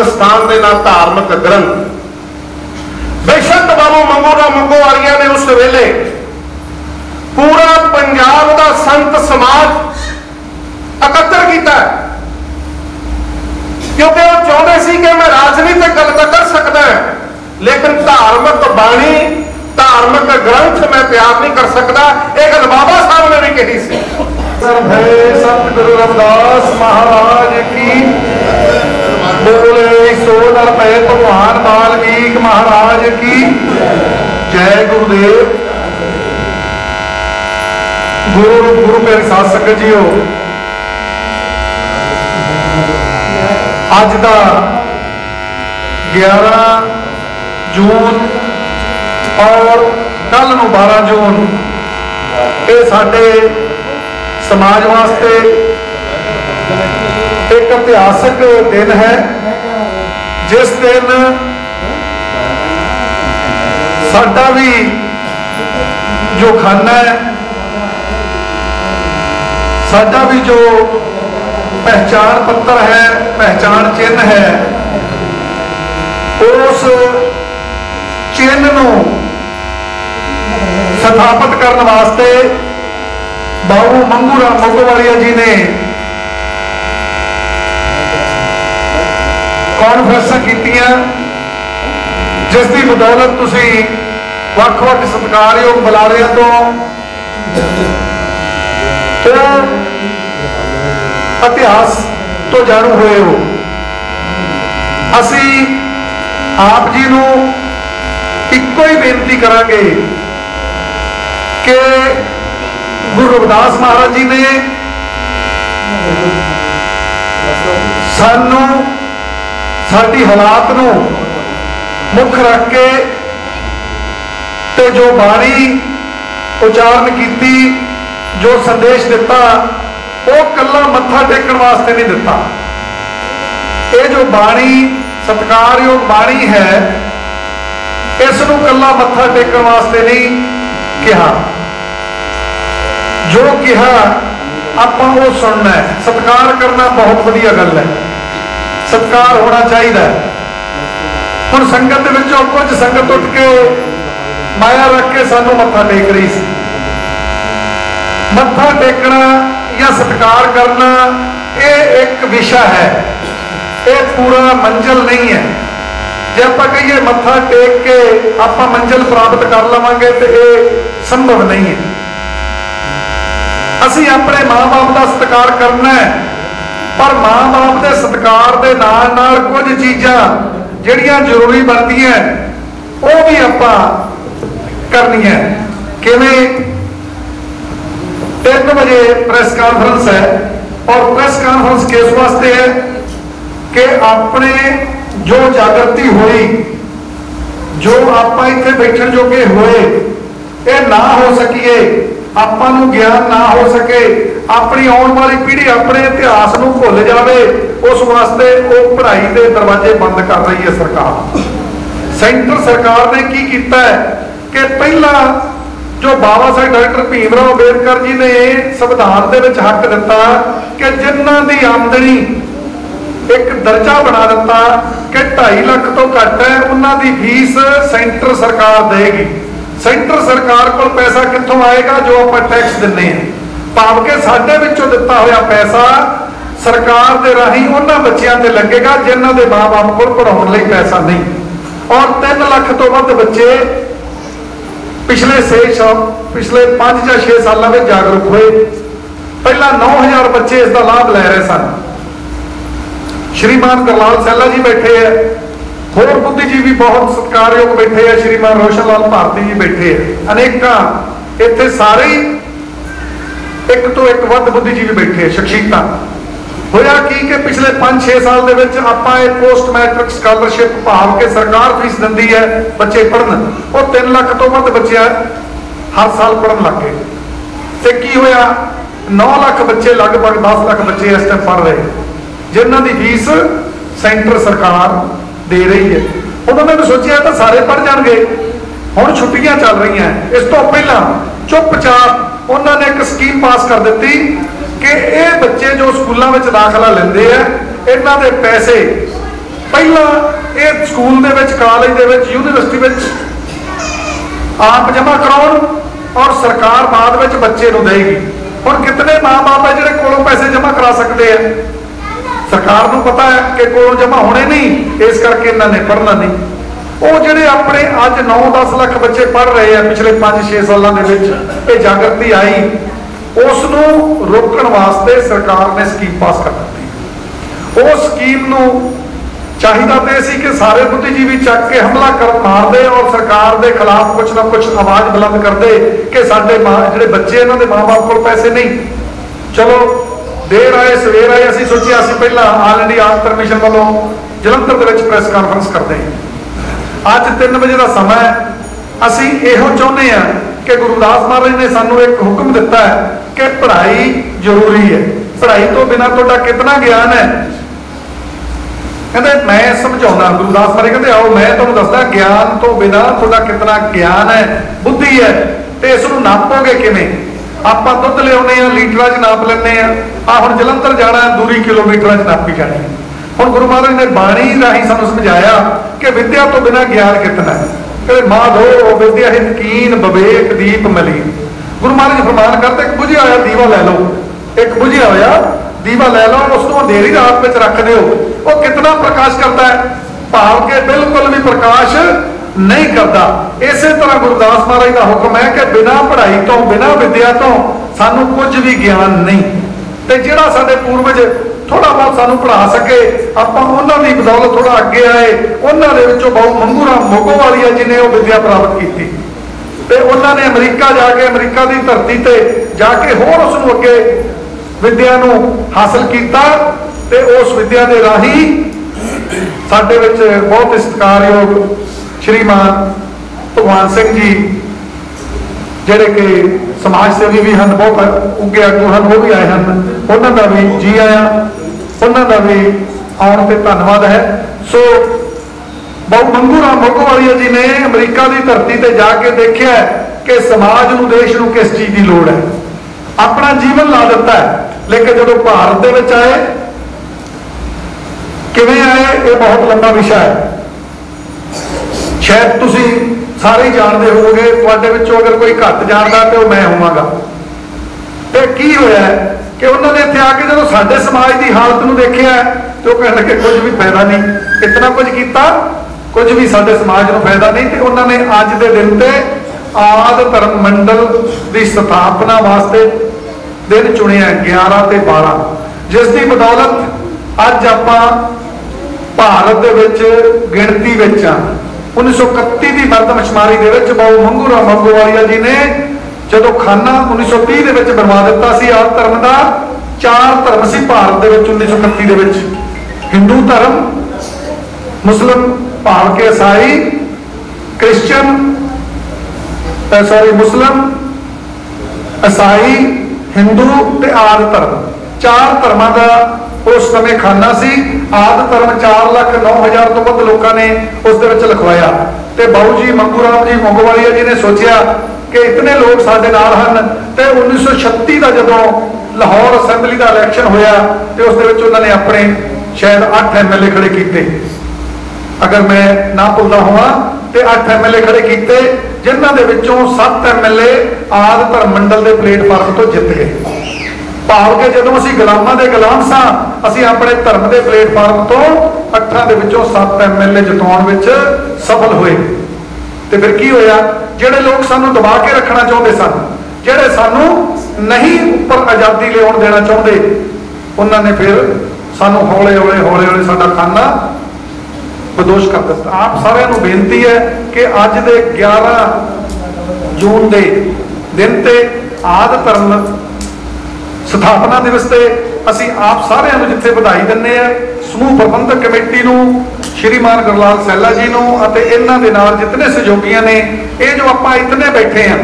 स्थान के नाल धार्मिक ग्रंथ। बेशक बाबू मंगू राम मुगोवालिया ने उस वेले पूरा पंजाब का संत समाज एकत्र किया क्योंकि वो चाहते सी कि मैं राजनीतिक गल तो कर सकता है लेकिन धार्मिक बाणी धार्मिक ग्रंथ मैं तैयार नहीं कर सकता। एक गल बाबा साहब ने भी कही सी। सतगुरु रविदास महाराज की बोले सो नर भय भगवान वाल्मीकि महाराज की जय। गुरुदेव गुरु मेरे साथ संगत जी हो, अज का 11 जून और कल 12 जून ये साडे समाज वास्ते एक इतिहासक दिन है जिस दिन साडा भी जो खाना है, साडा भी जो पहचान पत्र है, पहचान चिन्ह है, उस चिन्ह नूं स्थापित करने वास्ते बाबू मंगू राम मुगोवालिया जी ने कॉन्फ्रेंसां कीतियां जिसकी बदौलत तुसी वख-वख सत्कारयोग बुलारियां तो इतिहास तो जाणू हुए हो। असी आप जी नूं इक्को ही बेनती करांगे कि गुरु रविदास महाराज जी ने सानू साडी हालात नूं मुख रख के ते जो बाणी उचारण कीती, जो संदेश दिता, वो कला मत्था टेकण वास्ते नहीं दिता। ये जो बाणी सत्कारयोग बाणी है, इसनूं कला मत्था टेकण वास्ते नहीं कहा। जो कहा आपां वो सुनना है। सत्कार करना बहुत वधिया गल है, सत्कार होना चाहिए। हुण संगत दे विचों कुछ संगत उठ के माया रख के सानू मत्था टेक रही सी। मत्था टेकना या सत्कार करना ये एक विषय है, ये पूरा मंजिल नहीं है। जे आप कहिए मत्था टेक के आप मंजिल प्राप्त कर लवांगे तो ये संभव नहीं है। असी अपने माँ बाप का सत्कार करना है, पर माँ बाप के सत्कार के नाल नाल कुछ चीज़ां जिहड़ियां जरूरी बनदियां वो भी आप करनी है। किवें 3 बजे प्रेस कॉन्फ्रेंस है और प्रेस कॉन्फ्रेंस किस वास्ते है कि अपने जो जागृति हुई, जो आप इतने बैठन जोगे हुए, ये ना हो सकीए, आपां नूं ज्ञान ना हो सके, अपनी आने वाली पीढ़ी अपने इतिहास नूं भुल जाए, उस वास्ते वो पढ़ाई के दरवाजे बंद कर रही है सरकार। सेंटर सरकार ने की किया है कि पहला जो बाबा साहब डॉक्टर भीमराव अंबेडकर जी ने संविधान के हक दिता कि जिन्हां दी आमदनी एक दर्जा बना दिता कि 2.5 लाख तो घट है, उन्होंने फीस सेंटर सरकार देगी। सेंटर सरकार को पैसा कित्थों आएगा? जो आप टैक्स दिंदे हैं, भाव के साडे विचों दिता होया पैसा सरकार के राही उन्होंने बच्चों से लगेगा जिन्हों के माँ बाप को पढ़ाने लई पैसा नहीं। और 3 लाख तो वध बच्चे पिछले 5 या 6 सालों में जागरूक हुए। पहला 9000 बच्चे इसका लाभ ले रहे सन। श्रीमान गुरलाल सैला जी बैठे है, होर बुद्धिजीवी बहुत सत्कारयोग बैठे है, श्रीमान रोशन लाल भारती जी बैठे है, अनेका इत्थे सारे एक तो एक वध बुद्धिजीवी बैठे है, शख्सियतां। होया कि पिछले 5-6 साल के पोस्ट मैट्रिक स्कॉलरशिप भाव के सरकार फीस दिंदी है बच्चे पढ़न, और 3 लाख तो वध बच्चे हर साल पढ़न लग गए। तो की होया 9 लाख बच्चे, लगभग 10 लाख बच्चे इस टाइम पढ़ रहे, जिन्हों की फीस सेंटर सरकार दे रही है। उन्होंने सोचा तो सारे पढ़ जाएंगे, हुण छुट्टियां चल रही हैं। इस तो पहला चुपचाप उन्होंने एक स्कीम पास कर दी कि ये बच्चे जो स्कूलों में दाखला लेंदे है, इन्हां दे पैसे पहला ये school they which, college they which, university which आप जमा कराउण और सरकार बाद विच बच्चे नूं देगी। हुण कितने माँ बाप है जिहड़े कोलों पैसे जमा करा सकते हैं? सरकार को पता है कि कोलों जमा होने नहीं, इस करके इन्होंने पढ़ना नहीं। वो जिहड़े अपने अज 9-10 लाख बच्चे पढ़ रहे हैं पिछले 5-6 सालों के जागृति आई, उसनूं रोकण वास्ते सरकार ने स्कीम पास कर दी। उस स्कीम नूं चाहिदा ते सी कि सारे बुद्धिजीवी चक के हमला कर मार दे और सरकार के खिलाफ कुछ ना कुछ आवाज़ बुलंद कर दे कि साडे जिहड़े बच्चे इन्हां दे माँ बाप कोल पैसे नहीं। चलो देर आए सवेर आए, असीं सोचिया असीं पहला आल इंडिया आर्ट मिशन वालों जलंधर दे विच प्रेस कॉन्फ्रेंस करते हैं। अज 3 बजे का समय, असीं इहो चाहुंदे हां कि गुरुदास महाराज ने सानू एक हुक्म दिता है कि पढ़ाई जरूरी है, पढ़ाई तो बिना तुहाडा कितना ज्ञान है। कहते मैं समझाउणा, गुरुदास महाराज कहते आओ मैं तुहानूं दसदा ज्ञान तो बिना तुहाडा कितना ज्ञान है, बुद्धि है, तो इसनूं नापोगे किवें? आप दुध लिया लीटर नाप लें, हुण जलंधर जाना दूरी किलोमीटर नापी जानी है। हुण गुरु महाराज ने बाणी राही सानू समझाया कि विद्या तो बिना ज्ञान कितना है। कहते माधो विद्या हित कीन विवेक दीप मलीन। गुरु महाराज फरमान करते एक बुझिया होया दीवा लै लो, एक बुझिया होया दीवा लै लो, उसको अंधेरी रात में रख दो, वो कितना प्रकाश करता है? भाव के बिल्कुल भी प्रकाश नहीं करता। इस तरह गुरुदास महाराज का हुक्म है कि बिना पढ़ाई तो, बिना विद्या तो सानू कुछ भी ज्ञान नहीं। तो जिहड़ा साडे पूर्वज थोड़ा बहुत सानू पढ़ा सके, आपां उन्हां दी बदौलत थोड़ा अगे आए। उन्हां दे विचों बहुत मंगू राम मोगोवालिया जी ने वो विद्या प्राप्त की, तो उन्होंने अमरीका जाके, अमरीका की धरती ते जाके होर उसनूं अगे विद्या नूं हासिल किया, ते उस विद्या के राही साडे विच बहुत सत्कारयोग श्रीमान भगवान सिंह जी जिहड़े कि समाज सेवी भी हैं, बहुत उगे आगू हैं, वो भी आए हैं, उन्हों का भी जी आया, उन्हों का भी आने पर धन्यवाद है। सो बहु मंगू राम मोगोवालिया जी ने अमरीका की धरती पर जाके देखा कि समाज नूं, देश नूं किस चीज़ की लोड़ है, अपना जीवन ला दिता है। लेकिन जो भारत दे विच आए, किवें आए, ये बहुत लंबा विषय है। शायद तुसी सारे ही जानते होवोगे, तुहाडे विचों अगर कोई घट जानदा तो मैं होवांगा। ते की होया कि उन्होंने इत्थे आके जो साडे समाज की हालत नूं देखिया तो कहण लगे कुछ भी फायदा नहीं, इतना कुछ किया कुछ भी साडे समाज नूं फायदा नहीं। तो उन्होंने अज के दिन ते आद धर्म मंडल की स्थापना वास्ते दिन चुनिया 11 ते 12, जिसकी बदौलत अज आपां भारत दे विच गिणती विच आ। 1931 ਦੀ ਮਰਦਮਸ਼ੁਮਾਰੀ ਦੇ ਵਿੱਚ ਬਾਬੂ ਮੰਗੂ ਰਾਮ ਮੰਗੋਵਾਲੀਆ ਜੀ ਨੇ ਜਦੋਂ ਖਾਨਾ 1930 ਦੇ ਵਿੱਚ ਬਣਵਾ ਦਿੱਤਾ ਸੀ ਆਦ ਧਰਮ ਦਾ। 4 ਧਰਮ ਸੀ ਭਾਰਤ ਦੇ ਵਿੱਚ 1931 ਦੇ ਵਿੱਚ, ਹਿੰਦੂ ਧਰਮ, ਮੁਸਲਿਮ ਭਾਵ ਕੇ ਈਸਾਈ, ਕ੍ਰਿਸਚਨ ਮੁਸਲਿਮ, ਈਸਾਈ, ਹਿੰਦੂ ਤੇ ਆਦ ਧਰਮ। 4 ਧਰਮਾਂ ਦਾ ਉਸ ਸਮੇਂ ਖਾਨਾ ਸੀ। ਆਦ ਧਰਮ 4,09,000 ਤੋਂ ਵੱਧ ਲੋਕਾਂ ਨੇ ਉਸ ਦੇ ਵਿੱਚ ਲਿਖਵਾਇਆ ਤੇ ਬਾਊ ਜੀ ਮੰਗੂ ਰਾਮ ਜੀ ਮੰਗੋਵਾਲੀਆ ਜੀ ਨੇ ਸੋਚਿਆ ਕਿ ਇਤਨੇ ਲੋਕ ਸਾਡੇ ਨਾਲ ਹਨ ਤੇ 1936 ਦਾ ਜਦੋਂ ਲਾਹੌਰ ਅਸੈਂਬਲੀ ਦਾ ਇਲੈਕਸ਼ਨ ਹੋਇਆ ਤੇ ਉਸ ਦੇ ਵਿੱਚ ਉਹਨਾਂ ਨੇ ਆਪਣੇ ਸ਼ਾਇਦ 8 ਐਮਐਲਏ ਖੜੇ ਕੀਤੇ, ਅਗਰ ਮੈਂ ਨਾ ਭੁੱਲਦਾ ਹੋਵਾਂ, ਤੇ 8 ਐਮਐਲਏ ਖੜੇ ਕੀਤੇ, ਜਿਨ੍ਹਾਂ ਦੇ ਵਿੱਚੋਂ 7 ਐਮਐਲਏ ਆਦ ਧਰਮ ਮੰਡਲ ਦੇ ਪਲੇਟਫਾਰਮ ਤੋਂ ਜਿੱਤ ਗਏ। ਭਾਵ ਕਿ ਜਦੋਂ ਅਸੀਂ ਗੁਲਾਮਾਂ ਦੇ ਗੁਲਾਮ ਸਾਂ, ਅਸੀਂ ਆਪਣੇ ਧਰਮ ਦੇ ਪਲੇਟਫਾਰਮ ਤੋਂ 8 ਦੇ ਵਿੱਚੋਂ 7 ਐਮਐਲਏ ਜਿਤਾਉਣ ਵਿੱਚ ਸਫਲ ਹੋਏ। ਤੇ ਫਿਰ ਕੀ ਹੋਇਆ? ਜਿਹੜੇ ਲੋਕ ਸਾਨੂੰ ਦਬਾ ਕੇ ਰੱਖਣਾ ਚਾਹੁੰਦੇ ਸਨ, ਜਿਹੜੇ ਸਾਨੂੰ ਨਹੀਂ ਉੱਪਰ ਆਜ਼ਾਦੀ ਲਿਆਉਣ ਦੇਣਾ ਚਾਹੁੰਦੇ, ਉਹਨਾਂ ਨੇ ਫਿਰ ਸਾਨੂੰ ਹੌਲੇ ਹੌਲੇ ਸਾਡਾ ਖਾਨਾ ਬਦੋਸ਼ ਕਰ ਦਿੱਤਾ। ਆਪ ਸਾਰਿਆਂ ਨੂੰ ਬੇਨਤੀ ਹੈ ਕਿ ਅੱਜ ਦੇ 11 ਜੂਨ ਦੇ ਦਿਨ ਤੇ ਆਦ ਧਰਮ ਸਥਾਪਨਾ ਦਿਵਸ ਤੇ ਅਸੀਂ ਆਪ ਸਾਰਿਆਂ ਨੂੰ ਜਿੱਥੇ ਵਧਾਈ ਦਿੰਦੇ ਆ, ਸਮੂਹ ਪ੍ਰਬੰਧਕ ਕਮੇਟੀ ਨੂੰ, ਸ਼੍ਰੀਮਾਨ ਗੁਰਲਾਲ ਸੈਲਾ ਜੀ ਨੂੰ ਅਤੇ ਇਹਨਾਂ ਦੇ ਨਾਲ ਜਿਤਨੇ ਸਹਿਯੋਗੀਆਂ ਨੇ। ਇਹ ਜੋ ਆਪਾਂ ਇਤਨੇ ਬੈਠੇ ਆ,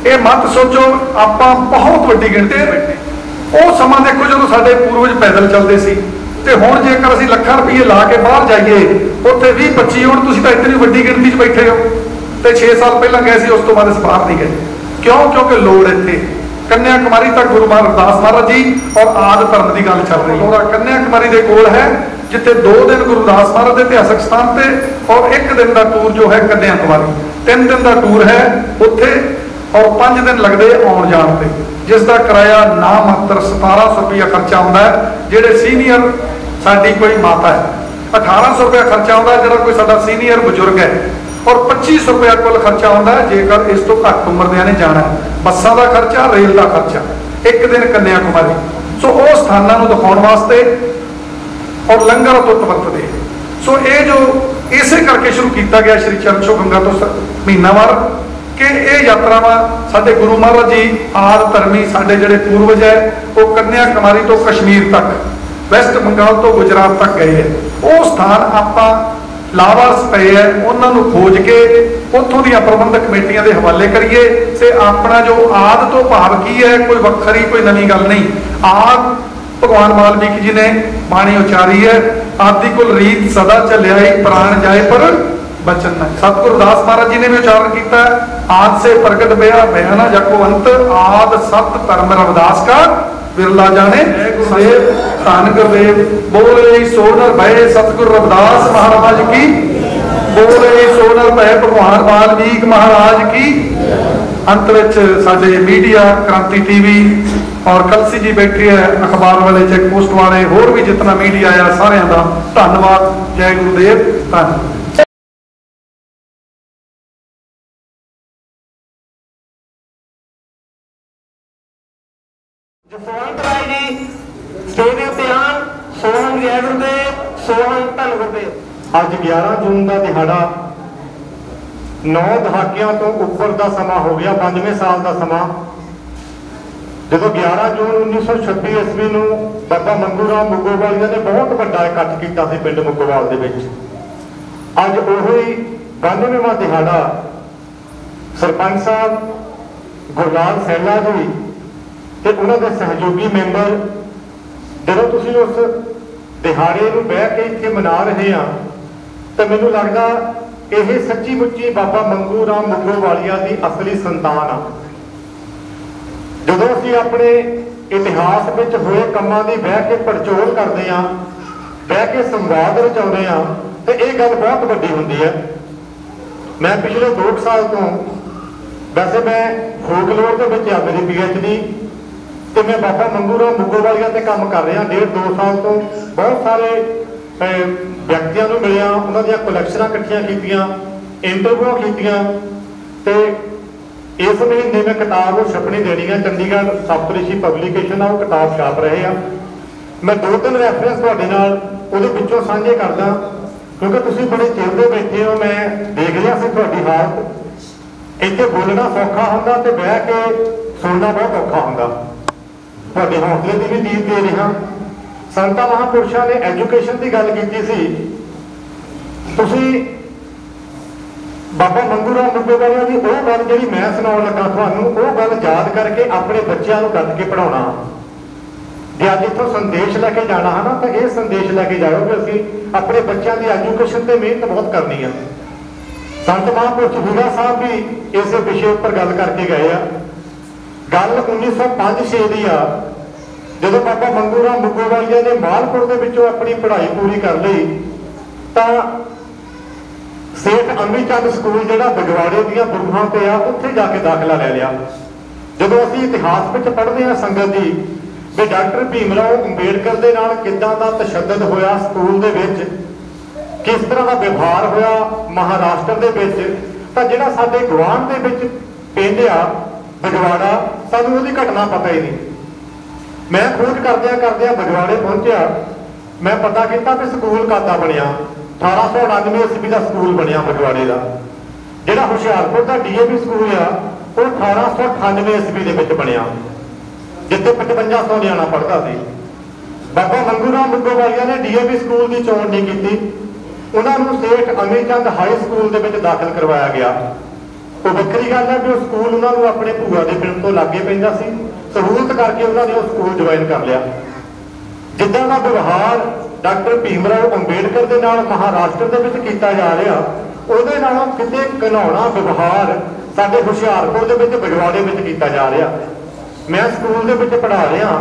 ਇਹ ਮਤ ਸੋਚੋ ਆਪਾਂ ਬਹੁਤ ਵੱਡੀ ਗਿਣਤੀ ਤੇ ਬੈਠੇ। ਉਹ ਸਮਾਂ ਦੇਖੋ ਜਦੋਂ ਸਾਡੇ ਪੂਰਵਜ ਪੈਦਲ ਚੱਲਦੇ ਸੀ ਤੇ ਹੁਣ ਜੇਕਰ ਅਸੀਂ ਲੱਖਾਂ ਰੁਪਏ ਲਾ ਕੇ ਬਾਹਰ ਜਾਈਏ, ਉੱਥੇ 20-25 ਹੁਣ ਤੁਸੀਂ ਤਾਂ ਇਤਨੀ ਵੱਡੀ ਗਿਣਤੀ 'ਚ ਬੈਠੇ ਹੋ ਤੇ 6 ਸਾਲ ਪਹਿਲਾਂ ਗਏ ਸੀ, ਉਸ ਤੋਂ ਬਾਅਦ ਇਸ ਬਾਹਰ ਨਹੀਂ ਗਏ। ਕਿਉਂ? ਕਿਉਂਕਿ ਲੋੜ ਇੱਥੇ ਕੰਨਿਆ ਕੁਮਾਰੀ ਤੱਕ ਗੁਰੂ ਰਵਿਦਾਸ ਮਹਾਰਾਜ ਜੀ ਔਰ ਆਦ ਧਰਮ ਦੀ ਗੱਲ ਚੱਲ ਰਹੀ ਹੈ। ਕੰਨਿਆ ਕੁਮਾਰੀ ਦੇ ਕੋਲ ਹੈ ਜਿੱਥੇ 2 ਦਿਨ ਗੁਰੂ ਰਵਿਦਾਸ ਮਹਾਰਾਜ ਦੇ ਇਤਿਹਾਸਕ ਸਥਾਨ ਤੇ ਔਰ 1 ਦਿਨ ਦਾ ਟੂਰ ਜੋ ਹੈ ਕੰਨਿਆ ਕੁਮਾਰੀ, 3 ਦਿਨ ਦਾ ਟੂਰ ਹੈ ਉੱਥੇ ਔਰ 5 ਦਿਨ ਲੱਗਦੇ ਆਉਣ ਜਾਣ ਤੇ, ਜਿਸ ਦਾ ਕਿਰਾਇਆ ਨਾ ਮਾਤਰ 1700 ਰੁਪਇਆ ਖਰਚਾ ਆਉਂਦਾ ਹੈ। ਜਿਹੜੇ ਸੀਨੀਅਰ ਸਾਡੀ ਕੋਈ ਮਾਤਾ ਹੈ 1800 ਰੁਪਇਆ ਖਰਚਾ ਆਉਂਦਾ, ਜਿਹੜਾ ਕੋਈ ਸਾਡਾ ਸੀਨੀਅਰ ਬਜ਼ੁਰਗ ਹੈ, ਔਰ 2500 ਰੁਪਇਆ ਕੁੱਲ ਖਰਚਾ ਆਉਂਦਾ ਜੇਕਰ ਇਸ ਤੋਂ ਘੱਟ ਉਮਰ ਦਿਆਂ ਨੇ ਜਾਣਾ। ਬੱਸਾਂ ਦਾ ਖਰਚਾ, ਰੇਲ ਦਾ ਖਰਚਾ, 1 ਦਿਨ ਕੰਨਿਆ ਕੁਮਾਰੀ। ਸੋ ਉਹ ਸਥਾਨਾਂ ਨੂੰ ਦਿਖਾਉਣ ਵਾਸਤੇ ਔਰ ਲੰਗਰ ਤੋਂ ਵਰਤਦੇ। ਸੋ ਇਹ ਜੋ ਇਸੇ ਕਰਕੇ ਸ਼ੁਰੂ ਕੀਤਾ ਗਿਆ ਸ਼੍ਰੀ ਚਰਨ ਛੋਹ ਗੰਗਾ ਤੋਂ ਮਹੀਨਾਵਾਰ ਕਿ ਇਹ ਯਾਤਰਾਵਾਂ ਸਾਡੇ ਗੁਰੂ ਮਹਾਰਾਜ ਜੀ ਆਦ ਧਰਮੀ ਸਾਡੇ ਜਿਹੜੇ ਪੂਰਵਜ ਹੈ ਉਹ ਕੰਨਿਆ ਕੁਮਾਰੀ ਤੋਂ ਕਸ਼ਮੀਰ ਤੱਕ, ਵੈਸਟ ਬੰਗਾਲ ਤੋਂ ਗੁਜਰਾਤ ਤੱਕ ਗਏ ਹੈ। ਉਹ ਸਥਾਨ ਆਪਾਂ ਲਾਵਾਰਸ ਪਏ ਹੈ, ਉਹਨਾਂ ਨੂੰ ਖੋਜ ਕੇ ਉੱਥੋਂ ਦੀਆਂ ਪ੍ਰਬੰਧਕ ਕਮੇਟੀਆਂ ਦੇ ਹਵਾਲੇ ਕਰੀਏ ਤੇ ਆਪਣਾ ਜੋ ਆਦ ਤੋਂ ਭਾਵ ਕੀ ਹੈ, ਕੋਈ ਵੱਖਰੀ ਕੋਈ ਨਵੀਂ ਗੱਲ ਨਹੀਂ। ਆਦ ਭਗਵਾਨ ਵਾਲਮੀਕ ਜੀ ਨੇ ਬਾਣੀ ਉਚਾਰੀ ਹੈ, ਆਦਿ ਕੁਲ ਰੀਤ ਸਦਾ ਚੱਲਿਆਈ ਪ੍ਰਾਣ ਜਾਏ ਪਰ ਬਚਨ ਨਾ। ਸਤਿਗੁਰੂ ਰਵਿਦਾਸ ਮਹਾਰਾਜ ਜੀ ਨੇ ਵੀ ਉਚਾਰਨ ਕੀਤਾ, ਆਦ ਸੇ ਪ੍ਰਗਟ ਬਿਆ ਬਹਿਨਾ ਜਕੋ ਅੰਤ, ਆਦ ਸਤ ਧਰਮ ਰਵਿਦਾਸ ਕਾ ਬਿਰਲਾ ਜਾਣੇ। ਗੁਰਦੇਵ ਧੰਨ ਗੁਰਦੇਵ ਬੋਲੇ ਸੋ ਨਰ ਭਏ ਸਤਿਗੁਰੂ ਰਵਿਦਾਸ ਮਹਾਰਾਜ ਕੀ, ਬੋਲੇ ਸੋ ਨਰ ਭਏ ਭਗਵਾਨ ਵਾਲਮੀਕ ਮਹਾਰਾਜ ਕੀ। ਅੰਤ ਵਿੱਚ ਸਾਡੇ ਮੀਡੀਆ ਕ੍ਰਾਂਤੀ ਟੀਵੀ ਔਰ ਕਲਸੀ ਜੀ ਬੈਠੇ ਹੈ, ਅਖਬਾਰ ਵਾਲੇ, ਚੈੱਕ ਪੋਸਟ ਵਾਲੇ, ਹੋਰ ਵੀ ਜਿਤਨਾ ਮੀਡੀਆ ਆ, ਸਾਰਿਆਂ ਦਾ ਧੰਨਵਾਦ। ਜੈ ਗੁਰੂਦੇਵ। ਧੰਨਵਾਦ। ਜਸਵੰਤ ਰਾਏ ਜੀ ਸਟੇਜ ਦੇ ਉੱਤੇ ਆਉਣ। ਸੋਹਣ ਜੈ ਗੁਰਦੇਵ, ਸੋਹਣ ਧੰਨ ਗੁਰਦੇਵ। ਅੱਜ 11 ਜੂਨ ਦਾ ਦਿਹਾੜਾ 9 ਦਹਾਕਿਆਂ ਤੋਂ ਉੱਪਰ ਦਾ ਸਮਾਂ ਹੋ ਗਿਆ, 92 ਸਾਲ ਦਾ ਸਮਾਂ, ਜਦੋਂ 11 ਜੂਨ 1926 ਈਸਵੀ ਨੂੰ ਬਾਬਾ ਮੰਗੂ ਰਾਮ ਮੰਗੋਵਾਲੀਆ ਨੇ ਬਹੁਤ ਵੱਡਾ ਇਕੱਠ ਕੀਤਾ ਸੀ ਪਿੰਡ ਮੰਗੋਵਾਲ ਦੇ ਵਿੱਚ। ਅੱਜ ਉਹੀ 92ਵਾਂ ਦਿਹਾੜਾ ਸਰਪੰਚ ਸਾਹਿਬ ਗੁਰਲਾਲ ਸੈਲਾ ਜੀ ਤੇ ਉਹਨਾਂ ਦੇ ਸਹਿਯੋਗੀ ਮੈਂਬਰ, ਜਦੋਂ ਤੁਸੀਂ ਉਸ ਦਿਹਾੜੇ ਨੂੰ ਬਹਿ ਕੇ ਇੱਥੇ ਮਨਾ ਰਹੇ ਆ ਤਾਂ ਮੈਨੂੰ ਲੱਗਦਾ ਇਹ ਸੱਚੀ ਮੁੱਚੀ ਬਾਬਾ ਮੰਗੂ ਰਾਮ ਮੰਗੋਵਾਲੀਆ ਦੀ ਅਸਲੀ ਸੰਤਾਨ ਆ। ਜਦੋਂ ਅਸੀਂ ਆਪਣੇ ਇਤਿਹਾਸ ਵਿੱਚ ਹੋਏ ਕੰਮਾਂ ਦੀ ਬਹਿ ਕੇ ਪੜਚੋਲ ਕਰਦੇ ਆ, ਬਹਿ ਕੇ ਸੰਵਾਦ ਰਚਾਉਂਦੇ ਆ, ਤੇ ਇਹ ਗੱਲ ਬਹੁਤ ਵੱਡੀ ਹੁੰਦੀ ਹੈ। ਮੈਂ ਪਿਛਲੇ 2 ਸਾਲ ਤੋਂ, ਵੈਸੇ ਮੈਂ ਫੋਕਲੋਰ ਦੇ ਵਿੱਚ ਆ ਮੇਰੀ PhD, ਤੇ ਮੈਂ ਬਾਬਾ ਮੰਗੂ ਰਾਮ ਮੰਗੋਵਾਲੀਆ ਤੇ ਕੰਮ ਕਰ ਰਿਹਾ 1.5-2 ਸਾਲ ਤੋਂ। ਬਹੁਤ ਸਾਰੇ ਵਿਅਕਤੀਆਂ ਨੂੰ ਮਿਲਿਆ, ਉਹਨਾਂ ਦੀਆਂ ਕਲੈਕਸ਼ਨਾਂ ਇਕੱਠੀਆਂ ਕੀਤੀਆਂ, ਇੰਟਰਵਿਊ ਕੀਤੀਆਂ, ਤੇ ਇਸ ਮਹੀਨੇ ਮੈਂ ਕਿਤਾਬ ਉਹ ਛਪਣੀ ਦੇਣੀ ਹੈ। ਚੰਡੀਗੜ੍ਹ ਸਪਤਰਿਸ਼ੀ ਪਬਲੀਕੇਸ਼ਨ ਆ, ਉਹ ਕਿਤਾਬ ਛਾਪ ਰਹੇ ਆ। ਮੈਂ 2-3 ਰੈਫਰੈਂਸ ਤੁਹਾਡੇ ਨਾਲ ਉਹਦੇ ਵਿੱਚੋਂ ਸਾਂਝੇ ਕਰਦਾ, क्योंकि तुसीं बड़े चिर दे बैठे हो, मैं देख लिया सी तुहाडी हालत। इत्थे बोलना सौखा हुंदा ते बह के सुनना बहुत औखा हुंदा। तुहाडे हौसले की भी नींद दे रहा। संतां महापुरुषां ने एजुकेशन की गल कीती सी। तुसीं बाबा मंगू राम मुंडे वालियां दी ओह गल जिहड़ी मैं सुणाउण लगा तुहानूं, ओह गल याद करके अपने बच्चों को डट के पढ़ाउणा। जे अज इत्थों संदेश लैके जाना है ना, तो यह संदेश लैके जाओ कि असीं अपने बच्चों की एजुकेशन से मेहनत बहुत करनी है। संत महापुरुष वीरा साहब भी इस विषय पर गल करके गए आ। गल 1905-6 की आ, जदों बाबा मंगू राम मुगोवालिया ने मालपुर के विचों अपनी पढ़ाई पूरी कर ली, तो सेठ अमी चंद स्कूल जिहड़ा बगवाड़े दीआं बुरुहां ते आ, उत्थे जाके दाखला ले लिया। जदों असीं इतिहास विच पढ़दे आ संगत जी भी डॉक्टर भीमराव अंबेडकर दे नाल किद्दां दा तशद्दद होया स्कूल दे विच, किस तरह का व्यवहार होया महाराष्ट्र दे विच, तां जिहड़ा साडे गुआंढ दे विच पिंड आ बगवाड़ा, सानूं उहदी घटना पता ही नहीं। मैं खोज करदियां करदियां बगवाड़े पहुंचिया, मैं पता किया भी स्कूल कादा बनिया। 1899 ईस्वी का स्कूल बनिया बगवाड़े का। जिहड़ा हुशियारपुर का DAV स्कूल आ वो 1898 ईस्वी दे विच बनिया, जिथे 5500 नियाणा पढ़ता सी। बाबा मंगू राम मुगोवालिया ने DAV स्कूल की चोण नहीं की, उन्होंने सेठ अमी चंद हाई स्कूल के विच दाखिल करवाया गया। तो वक्री गल है भी स्कूल उन्होंने अपने भूआ के पिंड तो लागे पैंदा सी, सहूलत करके उन्होंने वो स्कूल ज्वाइन कर लिया। जिद्दां दा व्यवहार डॉक्टर भीमराव अंबेडकर के नाल महाराष्ट्र के विच कीता जा रहा, उहदे नालों किते घिनौना व्यवहार साडे हुशियारपुर के विच बगवाड़े विच कीता जा रहा। मैं स्कूल के विच पढ़ा रहा,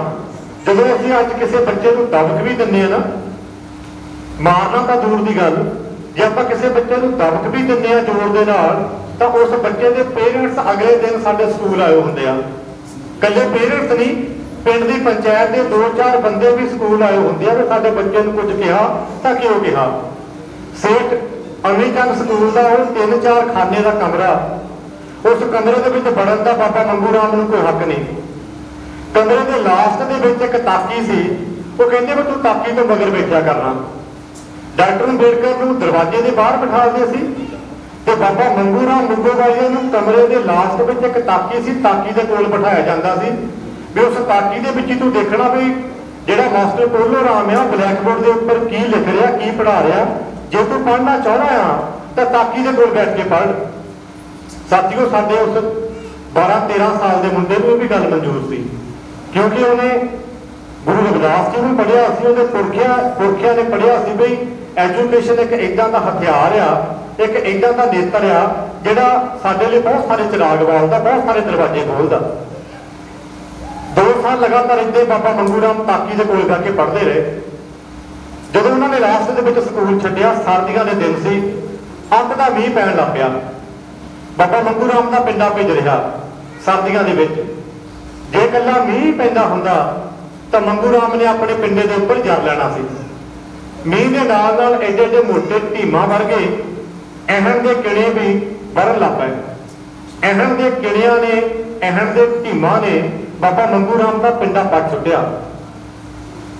जदों असीं अज किसी बच्चे को दबक भी दिंदे ना, मारना तो दूर की गल, जे आपां किसी बच्चे को दबक भी दिंदे आ जोर दे नाल, तो उस बच्चे के पेरेंट्स अगले दिन साडे स्कूल आए होंदे आ। कल्ले पेरेंट्स नहीं, पिंड की पंचायत के 2-4 बंदे भी स्कूल आए होंदे आ, साडे बच्चे को कुछ कहा तो क्यों कहा। सेठ अमी चंद स्कूल का वो 3-4 खाने का कमरा, उस कमरे के विच बढ़न का बाबा मंगू राम नूं कोई हक नहीं। कमरे के लास्ट के विच एक ताकी सी, वो कहते भी तू ताकी तो मगर बैठा करना। डॉक्टर अंबेडकर नूं दरवाजे के बाहर बिठाते सी ते बाबा मंगू राम मुगोवालिया नूं कमरे के लास्ट में एक ताकी सी, ताकी के कोल बिठाया जाता सी भी उस ताकी के विच तू देखना भी जिहड़ा मास्टर पोलो राम आ ब्लैकबोर्ड के उपर की लिख रहा, की पढ़ा रहा। जे तू पढ़ना चाहना आ तो ताकी के कोल बैठ के पढ़। साथियों साडे उस 12-13 साल के मुंडे नूं भी गल मंजूर सी, क्योंकि उन्हें गुरु रविदास जी ने पढ़िया सी, उहदे पुरखिया ने पढ़िया सी भी एजुकेशन एक इदां दा हथियार आ, एक इदां दा नेत्र आ जिहड़ा साडे लई बहुत सारे चिराग बालदा, बहुत सारे दरवाजे खोलदा। 2 साल लगातार इदां बाबा मंगू राम ताकी के कोल जाके पढ़ते रहे। जदों उन्होंने लास्ट के विच स्कूल छड्डिया, सर्दियां दे दिन सी, अंत का मींह पैण लग पिया। बाबा मंगू राम का पिंडा भिज रहा सर्दियों के विच। जे कल्ला मींह पैंदा हुंदा तो मंगू राम ने अपने पिंडे के उपर जर लेना सी। मींह के नाल नाल एडे एडे मोटे ढीमा वर्गे अहन के किणे भी बढ़न लग पे। अहन के किणिया ने, अहन के ढीमा ने बाबा मंगू राम का पिंडा पट सुटिया।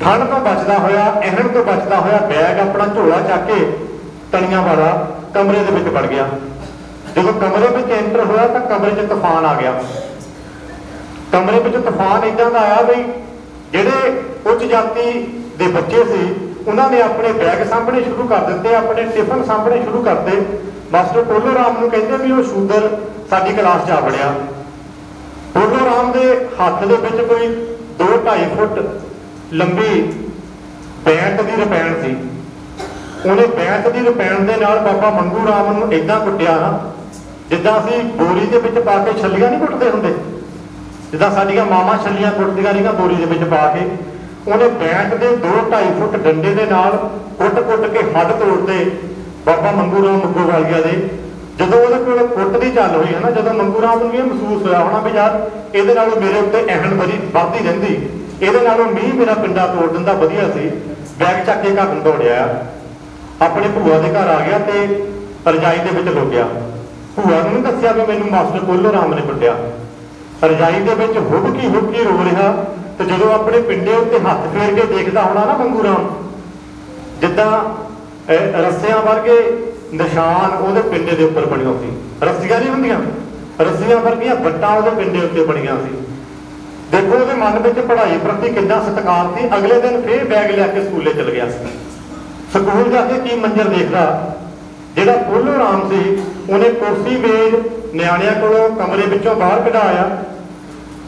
ठंड तो बचता होया, अहन तो बचता होया बैग अपना झोला चक के तलियां वाला कमरे के विच वड़ गया। जब कमरे में एंटर होया तो कमरे च तूफान आ गया। कमरे में तूफान इदां दा आया भी जिहड़े उच्च जाति के बच्चे सी उन्होंने अपने बैग सामने शुरू कर दिते, अपने टिफन सामने शुरू करते। मास्टर पोलो राम नूं कहंदे भी वो शूदर साडी क्लास च आ वड़िया। पोलो राम के हाथ दे विच कोई 2-2.5 फुट लंबी बैंत की रपैन सी। उन्हें बैंत की रपैन के नाल बाबा मंगू राम नूं इदां कुट्टिया ना जिद्दां असीं बोरी दे विच पा के छल्लियां नहीं कुटदे हुंदे, जिद्दां साडीआं मावां छल्लियां कुटदियां रहियां बोरी दे विच पा के। उन्हें बैंत के 2-2.5 फुट डंडे के नाल कुट के हद तोड़ते बाबा मंगू राम मुगोवालिया दे। जदों उहदे कोल कुट दी चल हुई है ना, जदों मंगू राम नूं ये महसूस होया होना भी यार इहदे नालों मेरे उत्ते अहन बड़ी वधदी रहिंदी, इहदे नालों मींह मेरा पिंडा तोड़ दिंदा वधिया सी। बैग चक के घर नूं दौड़िया, अपने भूआ के घर आ गया तो रजाई के विच लुक गया। भूआ नूं नहीं दस्सिया भी मैनूं मास्टर पोलो राम ने कुट्टिया। रजाई के विच हुबकी रो रहा। तो जो अपने पिंडे उत्ते हथ फेर के देखता होना ना मंगू राम, जिद्दां रस्सियां वर्गे निशान ਉਹਦੇ पिंडे ਦੇ ਉੱਪਰ ਬਣੀਆਂ ਸੀ। रस्सियां नहीं ਹੁੰਦੀਆਂ, रस्सियां वर्गियां ਵੱਟਾਂ ਉਹਦੇ पिंडे ਉੱਤੇ ਬਣੀਆਂ ਸੀ। देखो ਉਹਦੇ ਮਨ ਵਿੱਚ ਪੜ੍ਹਾਈ ਪ੍ਰਤੀ ਕਿੰਨਾ ਸਤਿਕਾਰ ਸੀ। ਅਗਲੇ ਦਿਨ ਫੇਰ ਬੈਗ ਲੈ ਕੇ ਸਕੂਲੇ ਚਲ ਗਿਆ ਸੀ। ਸਕੂਲ ਜਾ ਕੇ ਕੀ ਮੰਜ਼ਰ ਦੇਖਦਾ, ਜਿਹੜਾ ਫੁੱਲੂ ਰਾਮ ਸੀ ਉਹਨੇ ਕੁਰਸੀ ਮੇਜ਼ ਨਿਆਣਿਆਂ ਕੋਲੋਂ ਕਮਰੇ ਵਿੱਚੋਂ ਬਾਹਰ ਕਢਾਇਆ।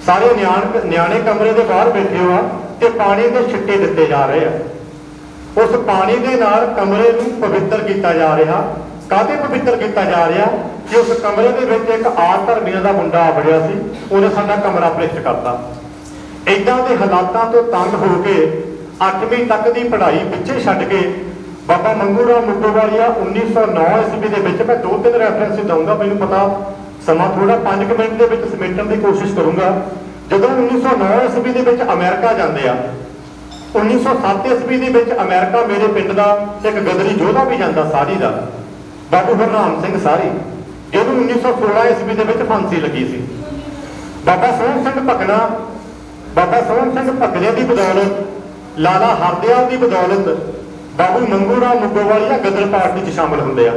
ਸਾਰੇ ਨਿਆਣੇ ਕਮਰੇ ਦੇ ਬਾਹਰ ਬੈਠੇ ਹੋ ਆ ਤੇ ਪਾਣੀ ਦੇ ਛਿੱਟੇ ਦਿੱਤੇ ਜਾ ਰਹੇ ਆ। उस पानी के नाल कमरे नूं पवित्र किया जा रहा। काहते पवित्र किया जा रहा कि उस कमरे के विच एक आर धर्मियों का मुंडा आ वड़िया सी, उन्हें साडा कमरा भ्रिष्ट करता। इदां दे हालातां तो तंग हो के 8वीं तक की पढ़ाई पिछे छड्ड के बाबा मंगू राम मुगोवालिया 1909 ईस्वी दे विच, मैं 2-3 रैफरेंस दूंगा, मैनूं पता समा थोड़ा 5 मिनट के विच समेटण की कोशिश करूँगा। जदों 1909 ईस्वी दे विच अमेरिका जांदे आ, 1907 ईस्वी दे विच अमेरिका मेरे पिंड का एक गदरी योधा भी जाता सारी का, बाबू हरनाम सिंह सारी, जिन्होंने 1916 ईस्वी दे विच फांसी लगी सी। बाबा सोहन सिंह भकना, बाबा सोहन सिंह भकने की बदौलत, लाला हरदयाल की बदौलत बाबू मंगू राम मुगोवालिया गदर पार्टी च शामिल होंदे आ।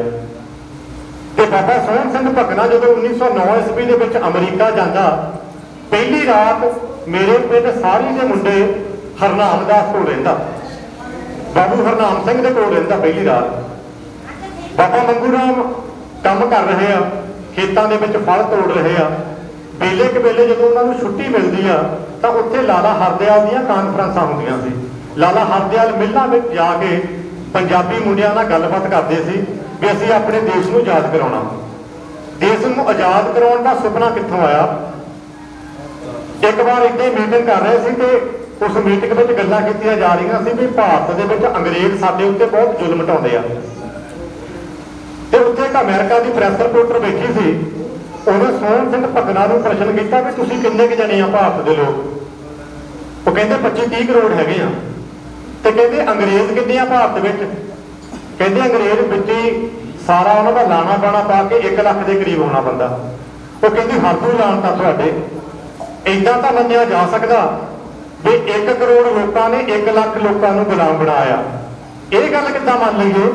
ते बाबा सोहन सिंह भकना जो 1909 ईस्वी दे विच अमरीका जाता, पहली रात मेरे पिंड सारी के मुंडे हरनाम दास को रहिंदा, बाबू हरनाम सिंह दे कोल रहिंदा पहली रात। बाबा मंगू राम काम कर रहे हैं, खेतों के विच फल तोड़ रहे हैं। वेले के वेले जो उन्होंने छुट्टी मिलती है तो उत्थे लाला हरदयाल दीयां कानफ्रेंसां हुंदियां सी। लाला हरदयाल मिलां विच जाके पंजाबी मुंडियां नाल गलबात करते सी भी असीं अपने देश नूं आज़ाद कराउणा। देश नूं आज़ाद कराउण दा सुपना कित्थों आया? एक बार इदां मीटिंग कर रहे थे कि उस मीटिंग में गल्लां कीतियां जा रही सी भी भारत दे विच अंग्रेज साडे उत्ते बहुत जुल्म ढाउंदे आ। ते उत्थे एक अमेरिका की प्रैस रिपोर्टर बैठी सी, उन्हें सोहन सिंह भकना नूं प्रश्न किया भी तुसीं किन्ने क जणे आ भारत दे लोग? वो कहंदे 25-30 करोड़ हैगे आ। ते कहंदे अंग्रेज किन्ने आ भारत विच? कहंदे अंग्रेज विच ही सारा उन्हां दा लाणा बाणा पा के 1 लाख के करीब होना बंदा। वो कहंदी हाथू लाणता तुहाडे, इदां तां मन्निया जा सकदा भी 1 करोड़ लोगों ने 1 लाख लोगों को गुलाम बनाया। ये गल किद्दां मान लईए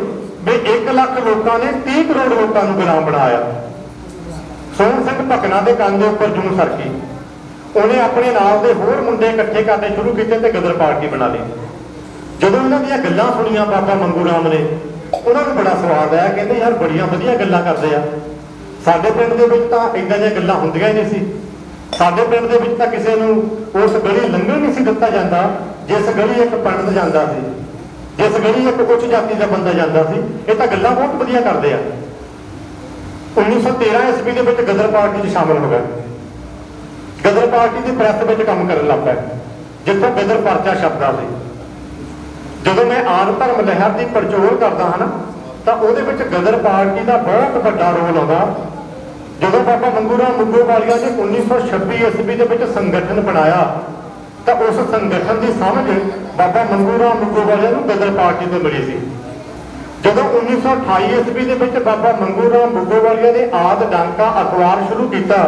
भी 1 लाख लोगों ने 30 करोड़ लोगों को गुलाम बनाया। सोहन सिंह भकना के कंन के उपर जूं सरकी, उन्हें अपने नाल दे होर मुंडे इकट्ठे करने शुरू किए ते गदर पार्टी बना ली। जदों उन्हां दीयां गल्लां सुणियां बाबा मंगू राम ने, उन्होंने बड़ा स्वाद आया, कहते यार बड़ियां वधिया गल्लां करदे आ। साडे पिंड दे विच तां इदां दीयां गल्लां हुंदियां ही नहीं सी। साडे पिंड दे विच तां किसी नूं उस गली लंघण नहीं सी दित्ता जांदा जिस गली एक पंडित जांदा सी, जिस गली एक उच्च जाति का बंदा जांदा सी। ये तां गल्लां बहुत वधिया करदे आ। 1913 ईस्वी दे विच गदर पार्टी च शामिल हो गए। गदर पार्टी की प्रैस में काम करन लग पे, जिथों गदर परचा छपदा सी। जदों मैं आन धर्म लहर की परचोल करदा हां ना तां उहदे विच गदर पार्टी का बहुत वड्डा रोल आउंदा। जदों बाबा मंगू राम मुगोवालिया ने 1926 ईस्वी के संगठन बनाया तो उस संगठन की समझ बाबा मंगू राम मुगोवालिया को गदर पार्टी तो मिली सी। जदों 1928 ईस्वी के बाबा मंगू राम मुगोवालिया ने आद डांका अखबार शुरू किया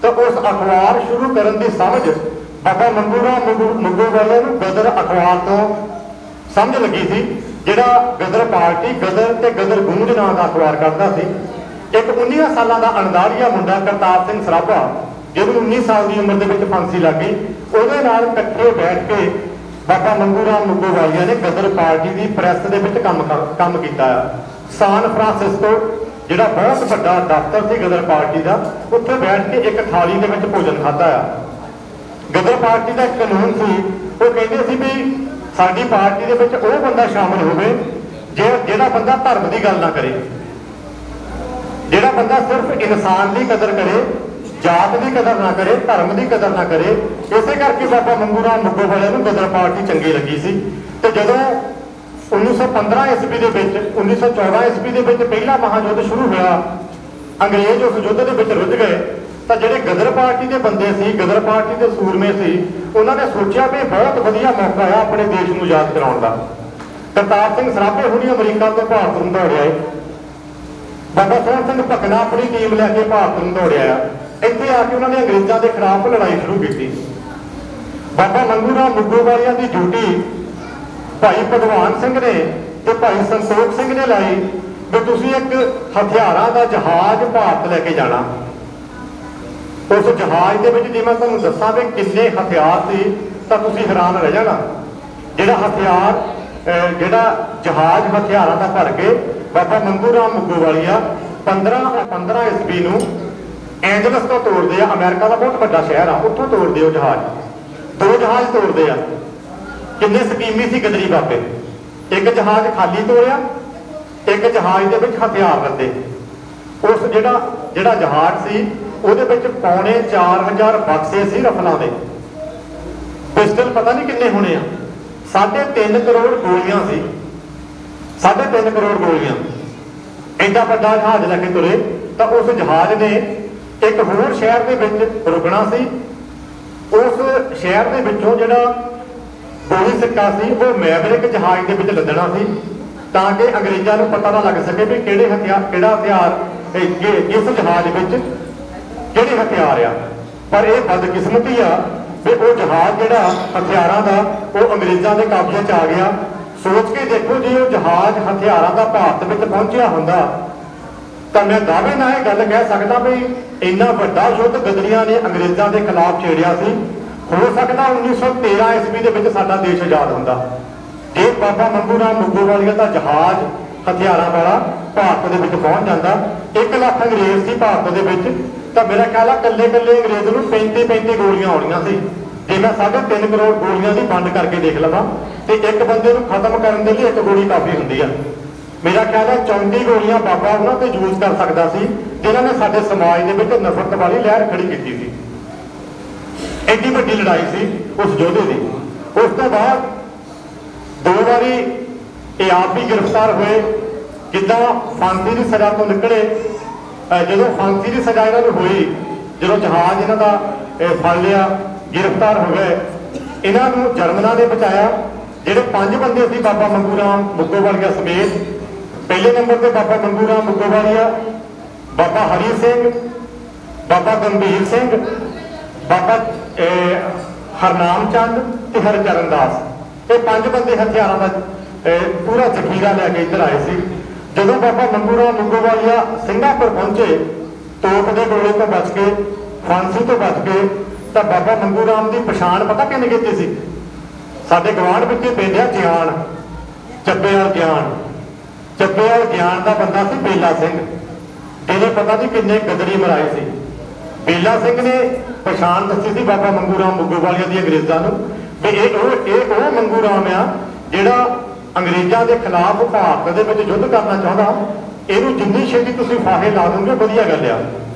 तो उस अखबार शुरू करने की समझ बाबा मंगू राम मुगोवालिया को गदर अखबार तो समझ लगी सी, जिहड़ा गदर पार्टी गदर ते गदर गूंज नाम का अखबार करता सी। एक 19 साल का अणदाड़िया मुंडा करतार सिंह सराभा, जिन्होंने 19 साल की उम्र के फांसी लग गई, उहदे नाल इकट्ठे बैठ के बाबा मंगू राम मुगोवालिया ने गदर पार्टी की प्रैस के काम किया। सान फ्रांसिस्को जिहड़ा बहुत बड़ा दफ्तर से गदर पार्टी का, उत्थे बैठ के एक थाली के भोजन खाता है। गदर पार्टी का एक कानून सी, वो कहते सी भी साडी पार्टी के विच वो बंदा शामिल होवे जिहड़ा बंदा धर्म की गल ना करे, जिहड़ा बंदा सिर्फ इंसान की कदर करे, जात की कदर ना करे, धर्म की कदर ना करे। इसे करके बाबा मंगू राम मुगोवालिया को गदर पार्टी चंगी लगी सी। तो जदों 1915 ईस्वी के 1914 ईस्वी के पहला महायुद्ध शुरू होया, अंग्रेज उस युद्ध के रुझ गए, तो जिहड़े गदर पार्टी के बंदे सी, गदर पार्टी के सूरमे सी, उन्होंने सोचा भी बहुत वधिया मौका है अपने देश को आज़ाद कराउण दा। करतार सिंह सराभे हुणी अमरीका तो भारत नूं दौड़ आए। बाबा सोहन सिंह भकना अपनी टीम लैके भारत नूं दौड़ आया। इत्थे आके उन्होंने अंग्रेजों के खिलाफ लड़ाई शुरू की। बाबा मंगू राम मुगोवालिया की ड्यूटी भाई भगवान सिंह ने ਤੇ ਭਾਈ ਸੰਤੋਖ ਸਿੰਘ ਨੇ ਲਾਈ ਵੀ ਤੁਸੀਂ ਇੱਕ ਹਥਿਆਰਾਂ ਦਾ ਜਹਾਜ਼ ਭਾਰਤ ਲੈ ਕੇ ਜਾਣਾ। ਉਸ ਜਹਾਜ਼ ਦੇ ਵਿੱਚ ਜੇ ਮੈਂ ਤੁਹਾਨੂੰ ਦੱਸਾਂ ਵੀ ਕਿੰਨੇ ਹਥਿਆਰ ਸੀ ਤਾਂ ਤੁਸੀਂ ਹੈਰਾਨ ਰਹਿ ਜਾਣਾ। ਜਿਹੜਾ ਹਥਿਆਰ ਜਿਹੜਾ ਜਹਾਜ਼ ਹਥਿਆਰਾਂ ਦਾ ਭਰ ਕੇ ਬਾਬਾ ਮੰਗੂ ਰਾਮ ਮੁੱਗੋਵਾਲੀਆ 15 ਈਸਵੀ ਨੂੰ ਐਂਜਲਸ ਤੋਂ ਤੋੜਦੇ ਆ। ਅਮਰੀਕਾ ਦਾ ਬਹੁਤ ਵੱਡਾ ਸ਼ਹਿਰ ਆ, ਉੱਥੋਂ ਤੋੜਦੇ ਉਹ ਜਹਾਜ਼। 2 ਜਹਾਜ਼ ਤੋੜਦੇ ਆ। ਕਿੰਨੇ ਸਕੀਮੀ ਸੀ ਗਦਰੀ ਬਾਬੇ। ਇੱਕ ਜਹਾਜ਼ ਖਾਲੀ ਤੋੜਿਆ, ਇੱਕ ਜਹਾਜ਼ ਦੇ ਵਿੱਚ ਹਥਿਆਰ ਲੱਦੇ। ਉਸ ਜਿਹੜਾ ਜਹਾਜ਼ ਸੀ ਉਹਦੇ ਵਿੱਚ ਪੌਣੇ 4000 ਬਕਸੇ ਸੀ ਰਫਲਾਂ ਦੇ। ਪਿਸਟਲ ਪਤਾ ਨਹੀਂ ਕਿੰਨੇ ਹੋਣੇ ਆ। 3.5 ਕਰੋੜ ਗੋਲੀਆਂ ਸੀ। 3.5 ਕਰੋੜ ਗੋਲੀਆਂ। ਐਡਾ ਵੱਡਾ ਜਹਾਜ਼ ਲੈ ਕੇ ਤੁਰੇ ਤਾਂ ਉਸ ਜਹਾਜ਼ ਨੇ ਇੱਕ ਹੋਰ ਸ਼ਹਿਰ ਦੇ ਵਿੱਚ ਰੁਕਣਾ ਸੀ। ਉਸ ਸ਼ਹਿਰ ਦੇ ਵਿੱਚੋਂ ਜਿਹੜਾ ਗੋਲੀ ਸਿੱਕਾ ਸੀ ਉਹ ਮੈਵਰਿਕ ਜਹਾਜ਼ ਦੇ ਵਿੱਚ ਲੱਦਣਾ ਸੀ ਤਾਂ ਕਿ ਅੰਗਰੇਜ਼ਾਂ ਨੂੰ ਪਤਾ ਨਾ ਲੱਗ ਸਕੇ ਵੀ ਕਿਹੜਾ ਹਥਿਆਰ ਇਸ ਜਹਾਜ਼ ਵਿੱਚ ਕਿਹੜੇ ਹਥਿਆਰ ਆ। ਪਰ ਇਹ ਬਦਕਿਸਮਤੀ ਆ ਵੀ ਉਹ ਜਹਾਜ਼ ਜਿਹੜਾ ਹਥਿਆਰਾਂ ਦਾ ਉਹ ਅੰਗਰੇਜ਼ਾਂ ਦੇ ਕਬਜ਼ੇ 'ਚ ਆ ਗਿਆ। ਸੋਚ ਕੇ ਦੇਖੋ ਜੇ ਉਹ ਜਹਾਜ਼ ਹਥਿਆਰਾਂ ਦਾ ਭਾਰਤ ਵਿੱਚ ਪਹੁੰਚਿਆ ਹੁੰਦਾ ਤਾਂ ਮੈਂ ਦਾਅਵੇ ਨਾਲ ਇਹ ਗੱਲ ਕਹਿ ਸਕਦਾ ਵੀ ਇੰਨਾ ਵੱਡਾ ਯੁੱਧ ਗਦਰੀਆਂ ਨੇ ਅੰਗਰੇਜ਼ਾਂ ਦੇ ਖਿਲਾਫ ਛੇੜਿਆ ਸੀ। ਹੋ ਸਕਦਾ 1913 ਈਸਵੀ ਦੇ ਵਿੱਚ ਸਾਡਾ ਦੇਸ਼ ਆਜ਼ਾਦ ਹੁੰਦਾ ਜੇ ਬਾਬਾ ਮੰਗੂ ਰਾਮ ਮੁੱਗੋਵਾਲੀਆ ਦਾ ਜਹਾਜ਼ ਹਥਿਆਰਾਂ ਵਾਲਾ ਭਾਰਤ ਦੇ ਵਿੱਚ ਪਹੁੰਚ ਜਾਂਦਾ। 1 ਲੱਖ ਅੰਗਰੇਜ਼ ਸੀ ਭਾਰਤ ਦੇ ਵਿੱਚ ਤਾਂ ਮੇਰਾ ਖਿਆਲ ਆ ਕੱਲੇ ਅੰਗਰੇਜ਼ ਨੂੰ 35 ਗੋਲੀਆਂ ਆਉਣੀਆਂ ਸੀ। ਜੇ ਮੈਂ 3.5 ਕਰੋੜ ਗੋਲੀਆਂ ਦੀ ਵੰਡ ਕਰਕੇ ਦੇਖ ਲਵਾਂ ਤੇ ਇੱਕ ਬੰਦੇ ਨੂੰ ਖਤਮ ਕਰਨ ਦੇ ਲਈ 1 ਗੋਲੀ ਕਾਫੀ ਹੁੰਦੀ ਆ। ਮੇਰਾ ਖਿਆਲ ਹੈ 34 ਗੋਲੀਆਂ ਬਾਬਾ ਉਹਨਾਂ ਤੇ ਯੂਜ਼ ਕਰ ਸਕਦਾ ਸੀ ਜਿਨ੍ਹਾਂ ਨੇ ਸਾਡੇ ਸਮਾਜ ਦੇ ਵਿੱਚ ਨਫ਼ਰਤ ਵਾਲੀ ਲਹਿਰ ਖੜੀ ਕੀਤੀ ਸੀ। ਐਡੀ ਵੱਡੀ ਲੜਾਈ ਸੀ ਉਸ ਯੋਧੇ ਦੀ। ਉਸ ਤੋਂ ਬਾਅਦ 2 ਵਾਰੀ ਇਹ ਆਪ ਵੀ ਗ੍ਰਿਫਤਾਰ ਹੋਏ। ਜਿੱਦਾਂ ਫਾਂਸੀ ਦੀ ਸਜ਼ਾ ਤੋਂ ਨਿਕਲੇ, ਜਦੋਂ ਫਾਂਸੀ ਦੀ ਸਜ਼ਾ ਇਹਨਾਂ ਨੂੰ ਹੋਈ, ਜਦੋਂ ਜਹਾਜ਼ ਇਹਨਾਂ ਦਾ ਫੜ ਲਿਆ, ਗ੍ਰਿਫਤਾਰ ਹੋ ਗਏ, ਇਹਨਾਂ ਨੂੰ ਜਰਮਨਾਂ ਨੇ ਬਚਾਇਆ। ਜਿਹੜੇ 5 ਬੰਦੇ ਸੀ ਬਾਬਾ ਮੰਗੂ ਰਾਮ ਮੁੱਗੋਵਾਲੀਆ ਸਮੇਤ, ਪਹਿਲੇ ਨੰਬਰ ਤੇ ਬਾਬਾ ਮੰਗੂ ਰਾਮ ਮੁੱਗੋਵਾਲੀਆ, ਬਾਬਾ ਹਰੀ ਸਿੰਘ, ਬਾਬਾ ਗੰਭੀਰ ਸਿੰਘ, ਬਾਬਾ ਹਰਨਾਮ ਚੰਦ ਤੇ ਹਰਚਰਨ ਦਾਸ। ਇਹ 5 ਬੰਦੇ ਹਥਿਆਰਾਂ ਦਾ ਪੂਰਾ ਜ਼ਖੀਰਾ ਲੈ ਕੇ ਇੱਧਰ ਆਏ ਸੀ। ਜਦੋਂ ਬਾਬਾ ਮੰਗੂ ਰਾਮ ਮੁੱਗੋਵਾਲੀਆ ਸਿੰਘਾਪੁਰ ਪਹੁੰਚੇ, ਤੋਪ ਦੇ ਗੋਲੇ ਤੋਂ ਬਚ ਕੇ, ਫਾਂਸੀ ਤੋਂ ਬਚ ਕੇ, ਤਾਂ ਬਾਬਾ ਮੰਗੂ ਰਾਮ ਦੀ ਪਛਾਣ ਪਤਾ ਕਿੰਨੇ ਕੀਤੀ ਸੀ? ਸਾਡੇ ਗਵਾਂਢ ਵਿੱਚ ਪਿੰਡਿਆ ਜਿਆਣ, ਚੱਬੇਵਾਲ ਗਿਆਨ ਦਾ ਬੰਦਾ ਸੀ ਬੇਲਾ ਸਿੰਘ। ਇਹਨੇ ਪਤਾ ਨਹੀਂ ਕਿੰਨੇ ਗਦਰੀ ਮਰਾਏ ਸੀ। ਬੇਲਾ ਸਿੰਘ ਨੇ ਪਛਾਣ ਦੱਸੀ ਸੀ ਬਾਬਾ ਮੰਗੂ ਰਾਮ ਮੁੱਗੋਵਾਲੀਆ ਦੀ ਅੰਗਰੇਜ਼ਾਂ ਨੂੰ ਵੀ ਇਹ ਉਹ ਮੰਗੂ ਰਾਮ ਆ ਜਿਹੜਾ ਅੰਗਰੇਜ਼ਾਂ ਦੇ ਖਿਲਾਫ ਭਾਰਤ ਦੇ ਵਿੱਚ ਯੁੱਧ ਕਰਨਾ ਚਾਹੁੰਦਾ। ਇਹਨੂੰ ਜਿੰਨੀ ਛੇਤੀ ਤੁਸੀਂ ਫਾਹੇ ਲਾ ਦੋਗੇ ਵਧੀਆ ਗੱਲ ਆ।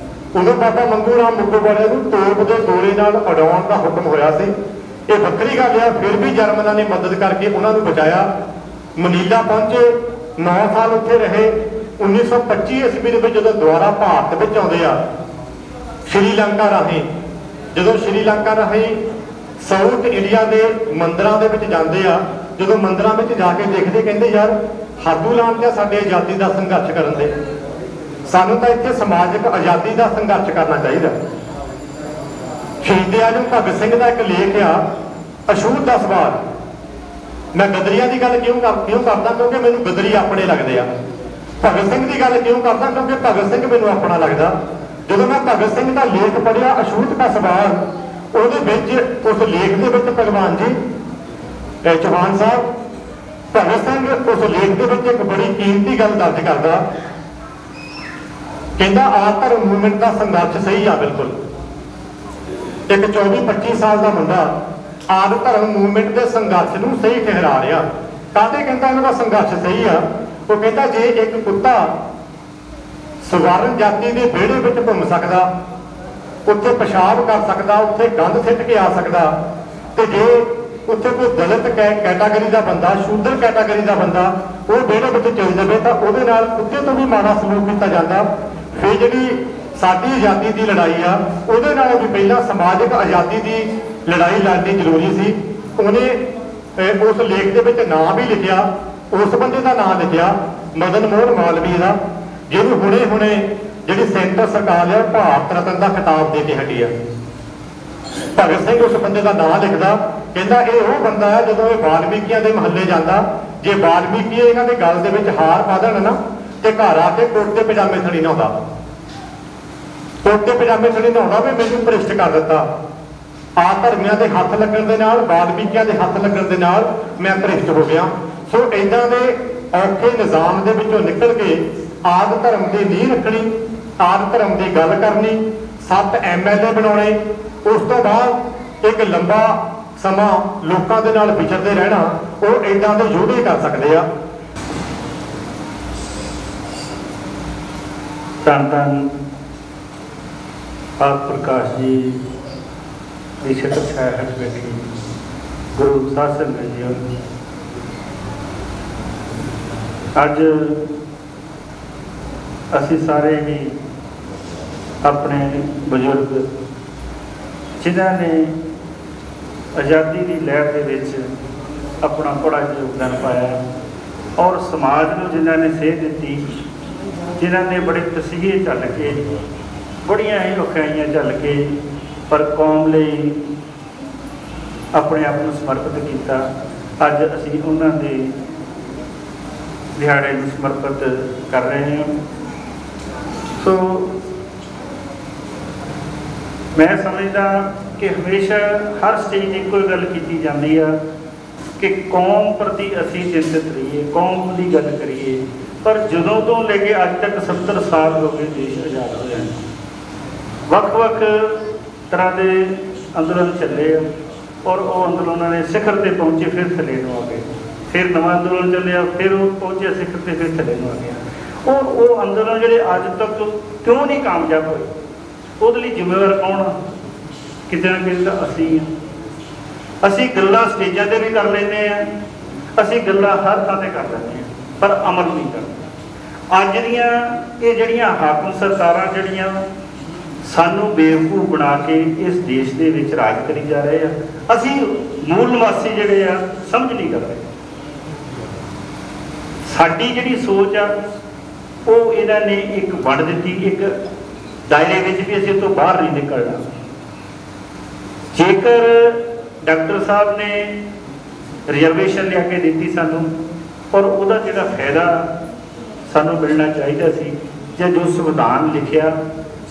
ਉਦੋਂ ਬਾਬਾ ਮੰਗੂ ਰਾਮ ਮੁੱਗੋਵਾਲੀਆ ਨੂੰ ਤੋਪ ਦੇ ਗੋਲੇ ਨਾਲ ਉਡਾਉਣ ਦਾ ਹੁਕਮ ਹੋਇਆ ਸੀ। ਇਹ ਵੱਖਰੀ ਗੱਲ ਆ, ਫਿਰ ਵੀ ਜਰਮਨਾਂ ਨੇ ਮਦਦ ਕਰਕੇ ਉਹਨਾਂ ਨੂੰ ਬਚਾਇਆ। ਮਨੀਲਾ ਪਹੁੰਚੇ, 9 ਸਾਲ ਉੱਥੇ ਰਹੇ। 1925 ਈਸਵੀ ਦੇ ਵਿੱਚ ਜਦੋਂ ਦੁਬਾਰਾ ਭਾਰਤ ਵਿੱਚ ਆਉਂਦੇ ਆ ਸ਼੍ਰੀਲੰਕਾ ਰਾਹੀਂ, ਜਦੋਂ ਸ਼੍ਰੀਲੰਕਾ ਰਾਹੀਂ ਸਾਊਥ ਇੰਡੀਆ ਦੇ ਮੰਦਿਰਾਂ ਦੇ ਵਿੱਚ ਜਾਂਦੇ ਆ, ਜਦੋਂ ਮੰਦਿਰਾਂ ਵਿੱਚ ਜਾ ਕੇ ਦੇਖਦੇ ਕਹਿੰਦੇ ਯਾਰ ਹਾਦੂ ਲਾਮ ਤੇ ਸਾਡੇ ਆਜ਼ਾਦੀ ਦਾ ਸੰਘਰਸ਼ ਕਰਨ ਦੇ, ਸਾਨੂੰ ਤਾਂ ਇੱਥੇ ਸਮਾਜਿਕ ਆਜ਼ਾਦੀ ਦਾ ਸੰਘਰਸ਼ ਕਰਨਾ ਚਾਹੀਦਾ। ਸ਼ਹੀਦ ਆਜਮ ਭਗਤ ਸਿੰਘ ਦਾ ਇੱਕ ਲੇਖ ਆ ਅਛੂਤ ਦਾ ਸਵਾਲ। ਮੈਂ ਗਦਰੀਆਂ ਦੀ ਗੱਲ ਕਿਉਂ ਕਰਦਾ ਕਿਉਂਕਿ ਮੈਨੂੰ ਗਦਰੀ ਆਪਣੇ ਲੱਗਦੇ ਆ। ਭਗਤ ਸਿੰਘ ਦੀ ਗੱਲ ਕਿਉਂ ਕਰਦਾ ਕਿਉਂਕਿ ਭਗਤ ਸਿੰਘ ਮੈਨੂੰ ਆਪਣਾ ਲੱਗਦਾ। ਜਦੋਂ ਮੈਂ ਭਗਤ ਸਿੰਘ ਦਾ ਲੇਖ ਪੜ੍ਹਿਆ ਅਛੂਤ ਦਾ ਸਵਾਲ, ਉਹਦੇ ਵਿੱਚ ਉਸ ਲੇਖ ਦੇ ਵਿੱਚ ਭਗਵਾਨ ਜੀ ਚੌਹਾਨ ਸਾਹਿਬ, ਭਗਤ ਸਿੰਘ ਉਸ ਲੇਖ ਦੇ ਵਿੱਚ ਇੱਕ ਬੜੀ ਕੀਮਤੀ ਗੱਲ ਦਰਜ ਕਰਦਾ। ਕਹਿੰਦਾ ਆਪ ਧਰਮ ਮੂਵਮੈਂਟ ਦਾ ਸੰਘਰਸ਼ ਸਹੀ ਆ। ਬਿਲਕੁਲ ਇੱਕ 24-25 ਸਾਲ ਦਾ ਮੁੰਡਾ ਆਦ ਧਰਮ ਮੂਵਮੈਂਟ ਦੇ ਸੰਘਰਸ਼ ਨੂੰ ਸਹੀ ਠਹਿਰਾ ਰਿਹਾ। ਕਾਹਦੇ ਕਹਿੰਦਾ ਇਹਨਾਂ ਦਾ ਸੰਘਰਸ਼ ਸਹੀ ਆ? ਉਹ ਕਹਿੰਦਾ ਜੇ ਇੱਕ ਕੁੱਤਾ ਸਵਰਨ ਜਾਤੀ ਦੇ ਵਿਹੜੇ ਵਿੱਚ ਘੁੰਮ ਸਕਦਾ, ਉੱਥੇ ਪਿਸ਼ਾਬ ਕਰ ਸਕਦਾ, ਉੱਥੇ ਗੰਦ ਸਿੱਟ ਕੇ ਆ ਸਕਦਾ, ਤੇ ਜੇ ਉੱਥੇ ਕੋਈ ਦਲਿਤ ਕੈਟਾਗਰੀ ਦਾ ਬੰਦਾ, ਸ਼ੂਦਰ ਕੈਟਾਗਰੀ ਦਾ ਬੰਦਾ ਉਹ ਵਿਹੜੇ ਵਿੱਚ ਚਲ ਜਾਵੇ ਤਾਂ ਉਹਦੇ ਨਾਲ ਕੁੱਤੇ ਤੋਂ ਵੀ ਮਾੜਾ ਸਲੂਕ ਕੀਤਾ ਜਾਂਦਾ। ਫਿਰ ਜਿਹੜੀ ਸਾਡੀ ਆਜ਼ਾਦੀ ਦੀ ਲੜਾਈ ਆ ਉਹਦੇ ਨਾਲ ਵੀ ਪਹਿਲਾਂ ਸਮਾਜਿਕ ਆਜ਼ਾਦੀ ਦੀ ਲੜਾਈ ਲੜਨੀ ਜ਼ਰੂਰੀ ਸੀ। ਉਹਨੇ ਉਸ ਲੇਖ ਦੇ ਵਿੱਚ ਨਾਂ ਵੀ ਲਿਖਿਆ, ਉਸ ਬੰਦੇ ਦਾ ਨਾਂ ਲਿਖਿਆ ਮਦਨ ਮੋਹਨ ਮਾਲਵੀ ਦਾ, ਜਿਹਨੂੰ ਹੁਣੇ ਜਿਹੜੀ ਸੈਂਟਰ ਸਰਕਾਰ ਆ ਭਾਰਤ ਰਤਨ ਦਾ ਖਿਤਾਬ ਦੇ ਕੇ ਹਟੀ ਆ। ਭਗਤ ਸਿੰਘ ਉਸ ਬੰਦੇ ਦਾ ਨਾਂ ਲਿਖਦਾ, ਕਹਿੰਦਾ ਇਹ ਉਹ ਬੰਦਾ ਹੈ ਜਦੋਂ ਇਹ ਵਾਲਮੀਕੀਆਂ ਦੇ ਮਹੱਲੇ ਜਾਂਦਾ ਜੇ ਵਾਲਮੀਕੀ ਇਹਨਾਂ ਦੇ ਗਲ ਦੇ ਵਿੱਚ ਹਾਰ ਪਾ ਦੇਣ ਨਾ ਤੇ ਘਰ ਆ ਕੇ ਕੁੜਤੇ ਪਜਾਮੇ ਥੜੀ ਨਹਾਉਂਦਾ, ਕੁੜਤੇ ਪਜਾਮੇ ਥੜੀ ਨਹਾਉਂਦਾ ਵੀ ਮੈਨੂੰ ਭ੍ਰਿਸ਼ਟ ਕਰ ਦਿੱਤਾ। ਆ ਧਰਮੀਆਂ ਦੇ ਹੱਥ ਲੱਗਣ ਦੇ ਨਾਲ, ਵਾਲਮੀਕੀਆਂ ਦੇ ਹੱਥ ਲੱਗਣ ਦੇ ਨਾਲ ਮੈਂ ਭ੍ਰਿਸ਼ਟ ਹੋ ਗਿਆ। ਸੋ ਇਦਾਂ ਦੇ ਔਖੇ ਨਿਜ਼ਾਮ ਦੇ ਵਿੱਚੋਂ ਨਿਕਲ ਕੇ ਆਦਿ ਧਰਮ ਦੀ ਨੀਂਹ ਰੱਖਣੀ, ਆਦਿ ਧਰਮ ਦੀ ਗੱਲ ਕਰਨੀ, 7 MLA ਬਣਾਉਣੇ, ਉਸ ਤੋਂ ਬਾਅਦ ਇੱਕ ਲੰਬਾ ਸਮਾਂ ਲੋਕਾਂ ਦੇ ਨਾਲ ਵਿਚਰਦੇ ਰਹਿਣਾ, ਉਹ ਇਦਾਂ ਦੇ ਯੋਧੇ ਕਰ ਸਕਦੇ ਆ। ਧੰਨ ਧੰਨ ਆਪ ਪ੍ਰਕਾਸ਼ ਜੀ ਦੀ ਛਤਰ ਛਾਇਆ ਹੇਠ ਬੈਠੀ ਗੁਰੂ ਸਾਹਿਬ ਸੰਗਤ ਜੀ, ਅੱਜ ਅਸੀਂ ਸਾਰੇ ਹੀ ਆਪਣੇ ਬਜ਼ੁਰਗ ਜਿਨ੍ਹਾਂ ਨੇ ਆਜ਼ਾਦੀ ਦੀ ਲਹਿਰ ਦੇ ਵਿੱਚ ਆਪਣਾ ਬੜਾ ਯੋਗਦਾਨ ਪਾਇਆ ਔਰ ਸਮਾਜ ਨੂੰ ਜਿਨ੍ਹਾਂ ਨੇ ਸੇਧ ਦਿੱਤੀ, ਜਿਨ੍ਹਾਂ ਨੇ ਬੜੇ ਤਸੀਹੇ ਝੱਲ ਕੇ, ਬੜੀਆਂ ਹੀ ਔਖਿਆਈਆਂ ਝੱਲ ਕੇ ਪਰ ਕੌਮ ਲਈ ਆਪਣੇ ਆਪ ਨੂੰ ਸਮਰਪਿਤ ਕੀਤਾ। ਅੱਜ ਅਸੀਂ ਉਹਨਾਂ ਦੇ ਦਿਹਾੜੇ ਨੂੰ ਸਮਰਪਿਤ ਕਰ ਰਹੇ ਹਾਂ। ਸੋ ਮੈਂ ਸਮਝਦਾ ਕਿ ਹਮੇਸ਼ਾ ਹਰ ਸਟੇਜ 'ਤੇ ਇੱਕੋ ਗੱਲ ਕੀਤੀ ਜਾਂਦੀ ਆ ਕਿ ਕੌਮ ਪ੍ਰਤੀ ਅਸੀਂ ਚਿੰਤਤ ਰਹੀਏ, ਕੌਮ ਦੀ ਗੱਲ ਕਰੀਏ। ਪਰ ਜਦੋਂ ਤੋਂ ਲੈ ਕੇ ਅੱਜ ਤੱਕ 70 ਸਾਲ ਹੋ ਗਏ ਦੇਸ਼ ਆਜ਼ਾਦ ਹੋਇਆ, ਵੱਖ-ਵੱਖ ਤਰ੍ਹਾਂ ਦੇ ਅੰਦੋਲਨ ਚੱਲੇ ਔਰ ਉਹ ਅੰਦੋਲਨਾਂ ਨੇ ਸਿਖਰ 'ਤੇ ਪਹੁੰਚੇ, ਫਿਰ ਥੱਲੇ ਨੂੰ ਆ ਗਏ, ਫਿਰ ਨਵਾਂ ਅੰਦੋਲਨ ਚੱਲਿਆ, ਫਿਰ ਉਹ ਪਹੁੰਚਿਆ ਸਿਖਰ 'ਤੇ, ਫਿਰ ਥੱਲੇ ਨੂੰ ਆ ਗਿਆ। ਔਰ ਉਹ ਅੰਦੋਲਨ ਜਿਹੜੇ ਅੱਜ ਤੱਕ ਕਿਉਂ ਨਹੀਂ ਕਾਮਯਾਬ ਹੋਏ, ਉਹਦੇ ਲਈ ਜ਼ਿੰਮੇਵਾਰ ਕੌਣ ਆ? ਕਿਤੇ ਨਾ ਕਿਤੇ ਤਾਂ ਅਸੀਂ ਹਾਂ। ਅਸੀਂ ਗੱਲਾਂ ਸਟੇਜਾਂ 'ਤੇ ਵੀ ਕਰ ਲੈਂਦੇ ਹਾਂ, ਅਸੀਂ ਗੱਲਾਂ ਹਰ ਥਾਂ 'ਤੇ ਕਰ ਲੈਂਦੇ ਹਾਂ, ਪਰ ਅਮਲ ਨਹੀਂ ਕਰਦੇ। ਅੱਜ ਦੀਆਂ ਇਹ ਜਿਹੜੀਆਂ ਹਾਕਮ ਸਰਕਾਰਾਂ ਜਿਹੜੀਆਂ ਸਾਨੂੰ ਬੇਵਕੂਫ ਬਣਾ ਕੇ ਇਸ ਦੇਸ਼ ਦੇ ਵਿੱਚ ਰਾਜ ਕਰੀ ਜਾ ਰਹੇ ਆ, ਅਸੀਂ ਮੂਲ ਨਿਵਾਸੀ ਜਿਹੜੇ ਆ ਸਮਝ ਨਹੀਂ ਕਰ ਰਹੇ। ਸਾਡੀ ਜਿਹੜੀ ਸੋਚ ਆ ਉਹ ਇਹਨਾਂ ਨੇ ਇੱਕ ਵੰਡ ਦਿੱਤੀ, ਇੱਕ ਦਾਇਰੇ ਵਿੱਚ ਵੀ ਅਸੀਂ ਉਹ ਤੋਂ ਬਾਹਰ ਨਹੀਂ ਨਿਕਲਣਾ। ਜੇਕਰ ਡਾਕਟਰ ਸਾਹਿਬ ਨੇ ਰਿਜ਼ਰਵੇਸ਼ਨ ਲਿਆ ਕੇ ਦਿੱਤੀ ਸਾਨੂੰ ਔਰ ਉਹਦਾ ਜਿਹੜਾ ਫਾਇਦਾ ਸਾਨੂੰ ਮਿਲਣਾ ਚਾਹੀਦਾ ਸੀ, ਜਾਂ ਜੋ ਸੰਵਿਧਾਨ ਲਿਖਿਆ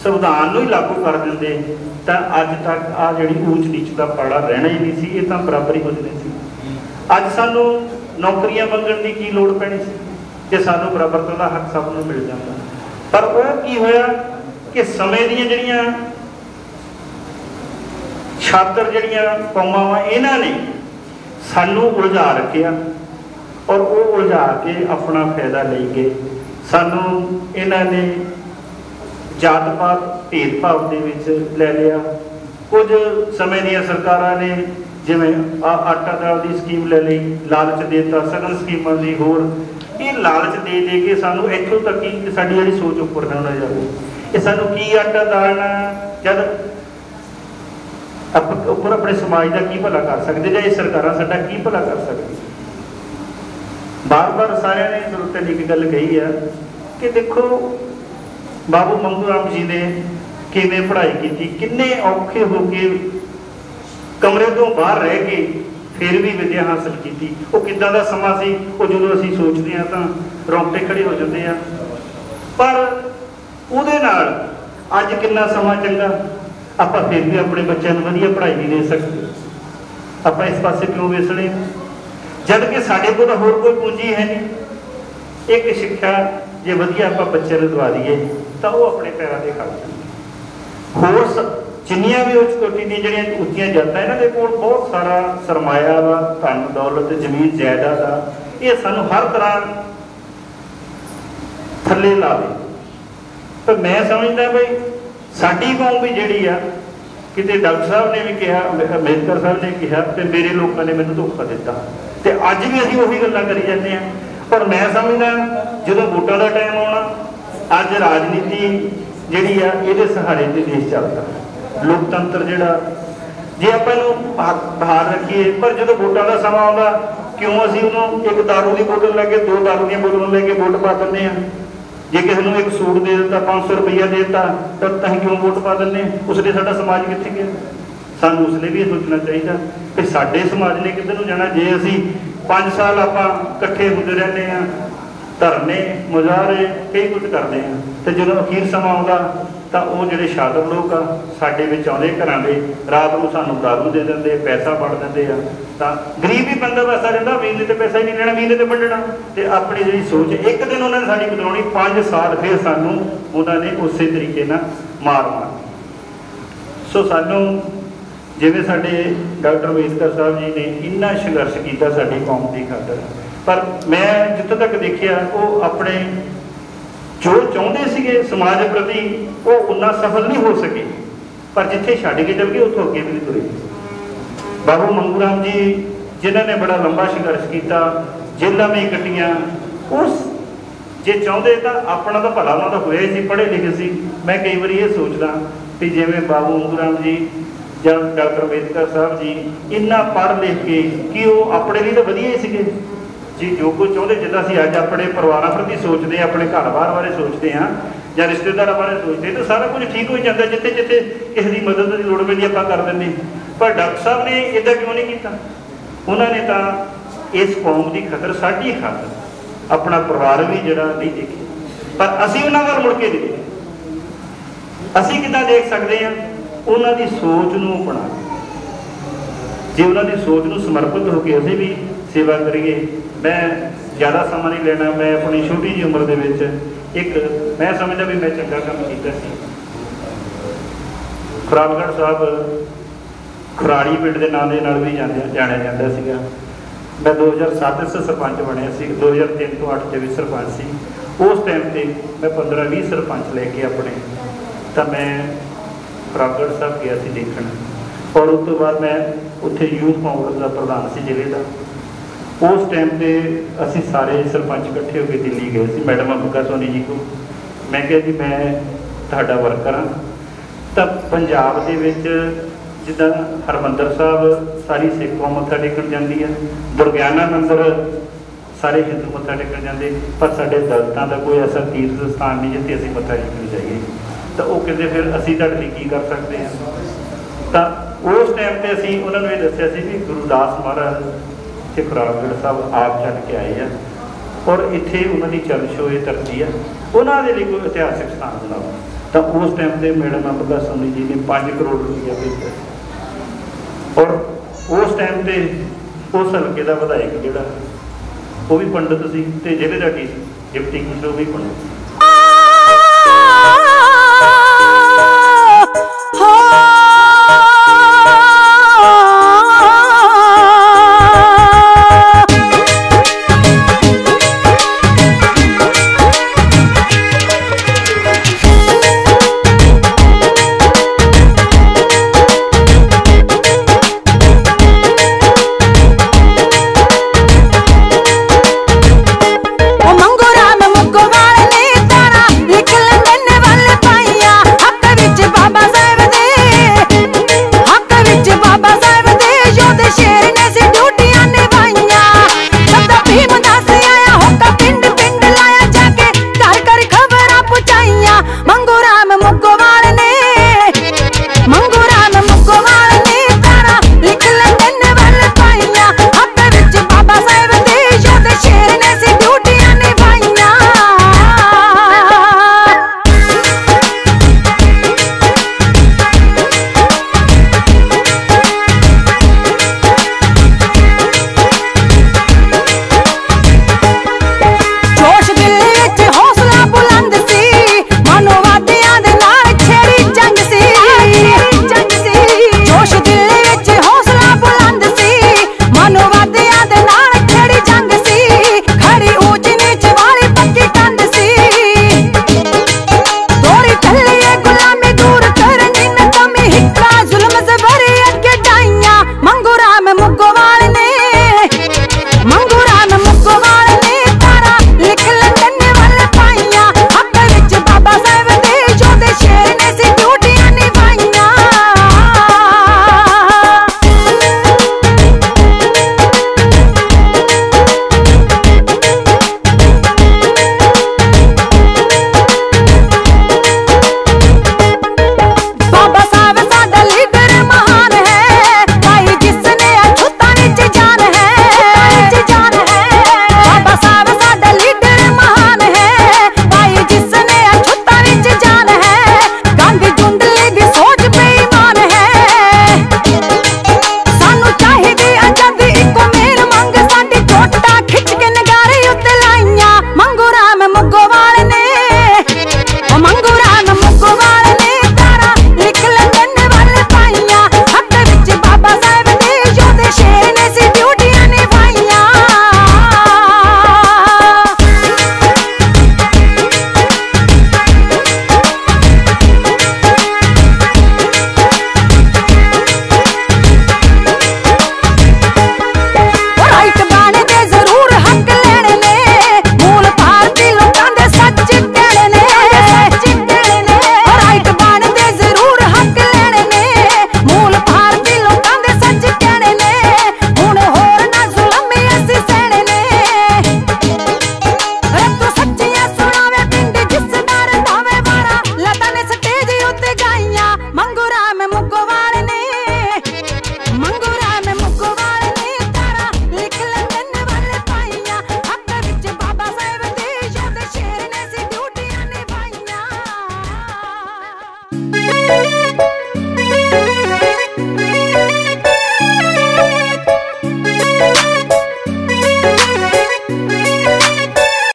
ਸੰਵਿਧਾਨ ਨੂੰ ਹੀ ਲਾਗੂ ਕਰ ਦਿੰਦੇ ਤਾਂ ਅੱਜ ਤੱਕ ਆ ਜਿਹੜੀ ਊਚ ਨੀਚ ਦਾ ਪਾੜਾ ਰਹਿਣਾ ਹੀ ਨਹੀਂ ਸੀ, ਇਹ ਤਾਂ ਬਰਾਬਰੀ ਹੋ ਜਾਣੀ ਸੀ। ਅੱਜ ਸਾਨੂੰ ਨੌਕਰੀਆਂ ਮੰਗਣ ਦੀ ਕੀ ਲੋੜ ਪੈਣੀ ਸੀ ਜੇ ਸਾਨੂੰ ਬਰਾਬਰਤਾ ਦਾ ਹੱਕ ਸਭ ਨੂੰ ਮਿਲ ਜਾਂਦਾ। ਪਰ ਉਹ ਕੀ ਹੋਇਆ ਕਿ ਸਮੇਂ ਦੀਆਂ ਜਿਹੜੀਆਂ ਛਾਤਰ ਜਿਹੜੀਆਂ ਕੌਮਾਂ ਵਾ, ਇਹਨਾਂ ਨੇ ਸਾਨੂੰ ਉਲਝਾ ਰੱਖਿਆ ਔਰ ਉਹ ਉਲਝਾ ਕੇ ਆਪਣਾ ਫਾਇਦਾ ਲਈ ਗਏ। ਸਾਨੂੰ ਇਹਨਾਂ ਨੇ ਜਾਤ ਪਾਤ ਭੇਦਭਾਵ ਦੇ ਵਿੱਚ ਲੈ ਲਿਆ। ਕੁਝ ਸਮੇਂ ਦੀਆਂ ਸਰਕਾਰਾਂ ਨੇ ਜਿਵੇਂ ਆਟਾ ਦਾਲ ਦੀ ਸਕੀਮ ਲੈ ਲਈ, ਲਾਲਚ ਦੇ ਦਿੱਤਾ, ਸਗਨ ਸਕੀਮਾਂ ਦੀ ਹੋਰ, ਇਹ ਲਾਲਚ ਦੇ ਦੇ ਕੇ ਸਾਨੂੰ ਇੱਥੋਂ ਤੱਕ ਕਿ ਸਾਡੀ ਜਿਹੜੀ ਸੋਚ ਉੱਪਰ ਨਾ ਜਾਵੇ। ਇਹ ਸਾਨੂੰ ਕੀ ਆਟਾ ਦਾਲਣਾ, ਜਦ ਆਪਾਂ ਉੱਪਰ ਆਪਣੇ ਸਮਾਜ ਦਾ ਕੀ ਭਲਾ ਕਰ ਸਕਦੇ ਜਾਂ ਇਹ ਸਰਕਾਰਾਂ ਸਾਡਾ ਕੀ ਭਲਾ ਕਰ ਸਕਦੀ। ਬਾਰ-ਬਾਰ ਸਾਰਿਆਂ ਨੇ ਜ਼ਰੂਰਤ ਦੀ ਇੱਕ ਗੱਲ ਕਹੀ ਆ ਕਿ ਦੇਖੋ ਬਾਬੂ ਮੰਗੂ ਰਾਮ ਜੀ ਨੇ ਕਿਵੇਂ ਪੜ੍ਹਾਈ ਕੀਤੀ, ਕਿੰਨੇ ਔਖੇ ਹੋ ਕੇ ਕਮਰੇ ਤੋਂ ਬਾਹਰ ਰਹਿ ਕੇ ਫਿਰ ਵੀ ਵਿੱਦਿਆ ਹਾਸਲ ਕੀਤੀ। ਉਹ ਕਿੱਦਾਂ ਦਾ ਸਮਾਂ ਸੀ, ਉਹ ਜਦੋਂ ਅਸੀਂ ਸੋਚਦੇ ਹਾਂ ਤਾਂ ਰੌਂਗਟੇ ਖੜੇ ਹੋ ਜਾਂਦੇ ਆ। ਪਰ ਉਹਦੇ ਨਾਲ ਅੱਜ ਕਿੰਨਾ ਸਮਾਂ ਚੰਗਾ, ਆਪਾਂ ਫਿਰ ਵੀ ਆਪਣੇ ਬੱਚਿਆਂ ਨੂੰ ਵਧੀਆ ਪੜ੍ਹਾਈ ਨਹੀਂ ਦੇ ਸਕਦੇ। ਆਪਾਂ ਇਸ ਪਾਸੇ ਕਿਉਂ ਵੇਸਣੇ ਜਦ ਕਿ ਸਾਡੇ ਕੋਲ ਤਾਂ ਹੋਰ ਕੋਈ ਪੂੰਜੀ ਹੈ ਨਹੀਂ। ਇੱਕ ਸਿੱਖਿਆ ਜੇ ਵਧੀਆ ਆਪਾਂ ਬੱਚੇ ਨੂੰ ਦਵਾ ਦਈਏ ਤਾਂ ਉਹ ਆਪਣੇ ਪੈਰਾਂ 'ਤੇ ਖੜ ਜਾਂਦੇ। ਹੋਰ ਜਿੰਨੀਆਂ ਵੀ ਉੱਚ ਕੋਟੀ ਦੀਆਂ ਜਿਹੜੀਆਂ ਉੱਚੀਆਂ ਜਾਤਾਂ, ਇਹਨਾਂ ਦੇ ਕੋਲ ਬਹੁਤ ਸਾਰਾ ਸਰਮਾਇਆ ਵਾ, ਧਨ ਦੌਲਤ, ਜ਼ਮੀਨ ਜਾਇਦਾਦ ਆ, ਇਹ ਸਾਨੂੰ ਹਰ ਤਰ੍ਹਾਂ ਥੱਲੇ ਲਾਵੇ। ਪਰ ਮੈਂ ਸਮਝਦਾ ਬਈ ਸਾਡੀ ਕੌਮ ਵੀ ਜਿਹੜੀ ਆ, ਕਿਤੇ ਡਾਕਟਰ ਸਾਹਿਬ ਨੇ ਵੀ ਕਿਹਾ, ਅੰਬੇਦਕਰ ਸਾਹਿਬ ਨੇ ਕਿਹਾ ਤੇ ਮੇਰੇ ਲੋਕਾਂ ਨੇ ਮੈਨੂੰ ਧੋਖਾ ਦਿੱਤਾ, ਤੇ ਅੱਜ ਵੀ ਅਸੀਂ ਉਹੀ ਗੱਲਾਂ ਕਰੀ ਜਾਂਦੇ ਹਾਂ। ਪਰ ਮੈਂ ਸਮਝਦਾ ਜਦੋਂ ਵੋਟਾਂ ਦਾ ਟਾਈਮ ਆਉਣਾ, ਅੱਜ ਰਾਜਨੀਤੀ ਜਿਹੜੀ ਆ ਇਹਦੇ ਸਹਾਰੇ ਤੇ ਦੇਸ਼ ਚੱਲਦਾ। ਲੋਕਤੰਤਰ ਜਿਹੜਾ ਜੇ ਆਪਾਂ ਇਹਨੂੰ ਬਾਹਰ ਰੱਖੀਏ, ਪਰ ਜਦੋਂ ਵੋਟਾਂ ਦਾ ਸਮਾਂ ਆਉਂਦਾ ਕਿਉਂ ਅਸੀਂ ਉਹਨੂੰ ਇੱਕ ਦਾਰੂ ਦੀ ਬੋਤਲ ਲੈ ਕੇ, 2 ਦਾਰੂ ਦੀਆਂ ਬੋਤਲਾਂ ਲੈ ਕੇ ਵੋਟ ਪਾ ਦਿੰਦੇ ਹਾਂ। ਜੇ ਕਿਸੇ ਨੂੰ ਇੱਕ ਸੂਟ ਦੇ ਦਿੱਤਾ, 500 ਰੁਪਈਆ ਦੇ ਦਿੱਤਾ, ਤਾਂ ਅਸੀਂ ਕਿਉਂ ਵੋਟ ਪਾ ਦਿੰਦੇ ਹਾਂ? ਉਸ ਲਈ ਸਾਡਾ ਸਮਾਜ ਕਿੱਥੇ ਗਿਆ? ਸਾਨੂੰ ਉਸ ਲਈ ਵੀ ਇਹ ਸੋਚਣਾ ਚਾਹੀਦਾ ਕਿ ਸਾਡੇ ਸਮਾਜ ਨੇ ਕਿੱਧਰ ਨੂੰ ਜਾਣਾ। ਜੇ ਅਸੀਂ 5 साल आप इकट्ठे होते रहते हैं, धरने मुजाहरे कई कुछ करते हैं, तो जो अखीर समा आता तो वो जोड़े शादर लोग आ साडे विच आउंदे घरां दे रात को सानू दारू दे देंगे, पैसा वंड देंगे आ, तो गरीब ही बंदा वैसा रहता, अमीर ने तो पैसा ही नहीं लेना, अमीर ने तो वंडना। तो अपनी जी सोच एक दिन उन्होंने साड़ी बदलाउणी, 5 साल फिर सानू उन्होंने उस तरीके नाल मार मार। सो सानू जिवें साडे डॉक्टर अंबेडकर साहब जी ने इन्ना संघर्ष किया साडी कौम की खातर, पर मैं जितों तक देखिया वो अपने जो चाहते थे समाज प्रति वो उन्ना सफल नहीं हो सके, पर जिथे छड्ड के चल गए उतों अगे भी नहीं तुरे। बाबू मंगू राम जी जिन्होंने बड़ा लंबा संघर्ष किया, जेलों में कट्टियां, उस जे चाहते तो अपना तो भला उन्होंने होया ही सी, पढ़े लिखे सी। मैं कई बार ये सोचदा कि जिवें बाबू मंगू राम जी या डॉक्टर अंबेडकर साहब जी इन्ना पढ़ लिख के कि वो अपने लिए तो वधिया ही सीगे जी, जो कुछ चाहते जिदा असीं अज अपने परिवारों प्रति सोचते हैं, अपने घर बार बारे सोचते हैं या रिश्तेदारों बारे सोचते हैं, तो सारा कुछ ठीक हो जाता, जिथे जिथे किसी की मदद की लोड़ पैंदी आपां कर देंगे। पर डॉक्टर साहब ने इदा क्यों नहीं किया? उन्होंने तो इस कौम की खातर, साडी खातर अपना परिवार भी जिहड़ा नहीं देखे, पर असीं उन्हां वल मुड़ के नहीं देखे। असीं किदां देख सकते हैं? उन्हां दी सोच नूं अपना, जे उन्हां दी सोच नूं समर्पित होकर असीं भी सेवा करिए। मैं ज़्यादा समा नहीं लेना, मैं अपनी छोटी जी उम्र के एक मैं समझदा भी मैं चंगा काम किया। खुरालगढ़ साहब खुराड़ी पिंड के नाम के नाल भी जानिया जाता सीगा। मैं 2007 से सरपंच बनया सी, 2003 तो 8 च भी सरपंच सी। उस टाइम पर मैं 15-20 सरपंच लेके अपने, तो मैं खुरालगढ़ साहब गया सी देखण, और उस तो बाद मैं उत्थे यूथ कांग्रेस का प्रधान सी जिले का। उस टाइम पर असी सारे सरपंच इकट्ठे होकर दिल्ली गए सी, मैडम अबका सोनी जी को। मैं कहा जी मैं तुहाडा वर्कर हाँ, तो पंजाब के जिदा हरमंदर साहब सारी सिख कौम मत्था टेकन जाती है, दुर्गियाना मंदिर सारे हिंदू मत्था टेकन जाते, पर साडे दलितां का कोई ऐसा तीर्थ स्थान नहीं जिथे असीं मत्था टेकन जाइए। तो वो कहते फिर असीं तुहाडे लई की कर सकते हैं? तो उस टाइम पर असीं उन्होंने ये दस्सिया सी कि गुरुदास महाराज इत्थे खुरालगढ़ साहब आप चल के आए हैं, और इत्थे उन्होंने चल छो ये धरती है, उन्होंने लिए कोई इतिहासिक स्थान बनाओ। तो उस टाइम पर मैडम अबका सोनी जी ने 5 करोड़ रुपया भेजा, और उस टाइम पर उस हल्के का विधायक जोड़ा वो भी पंडित सी, जिले का डिप्टी कमिश्नर वो भी पंडित।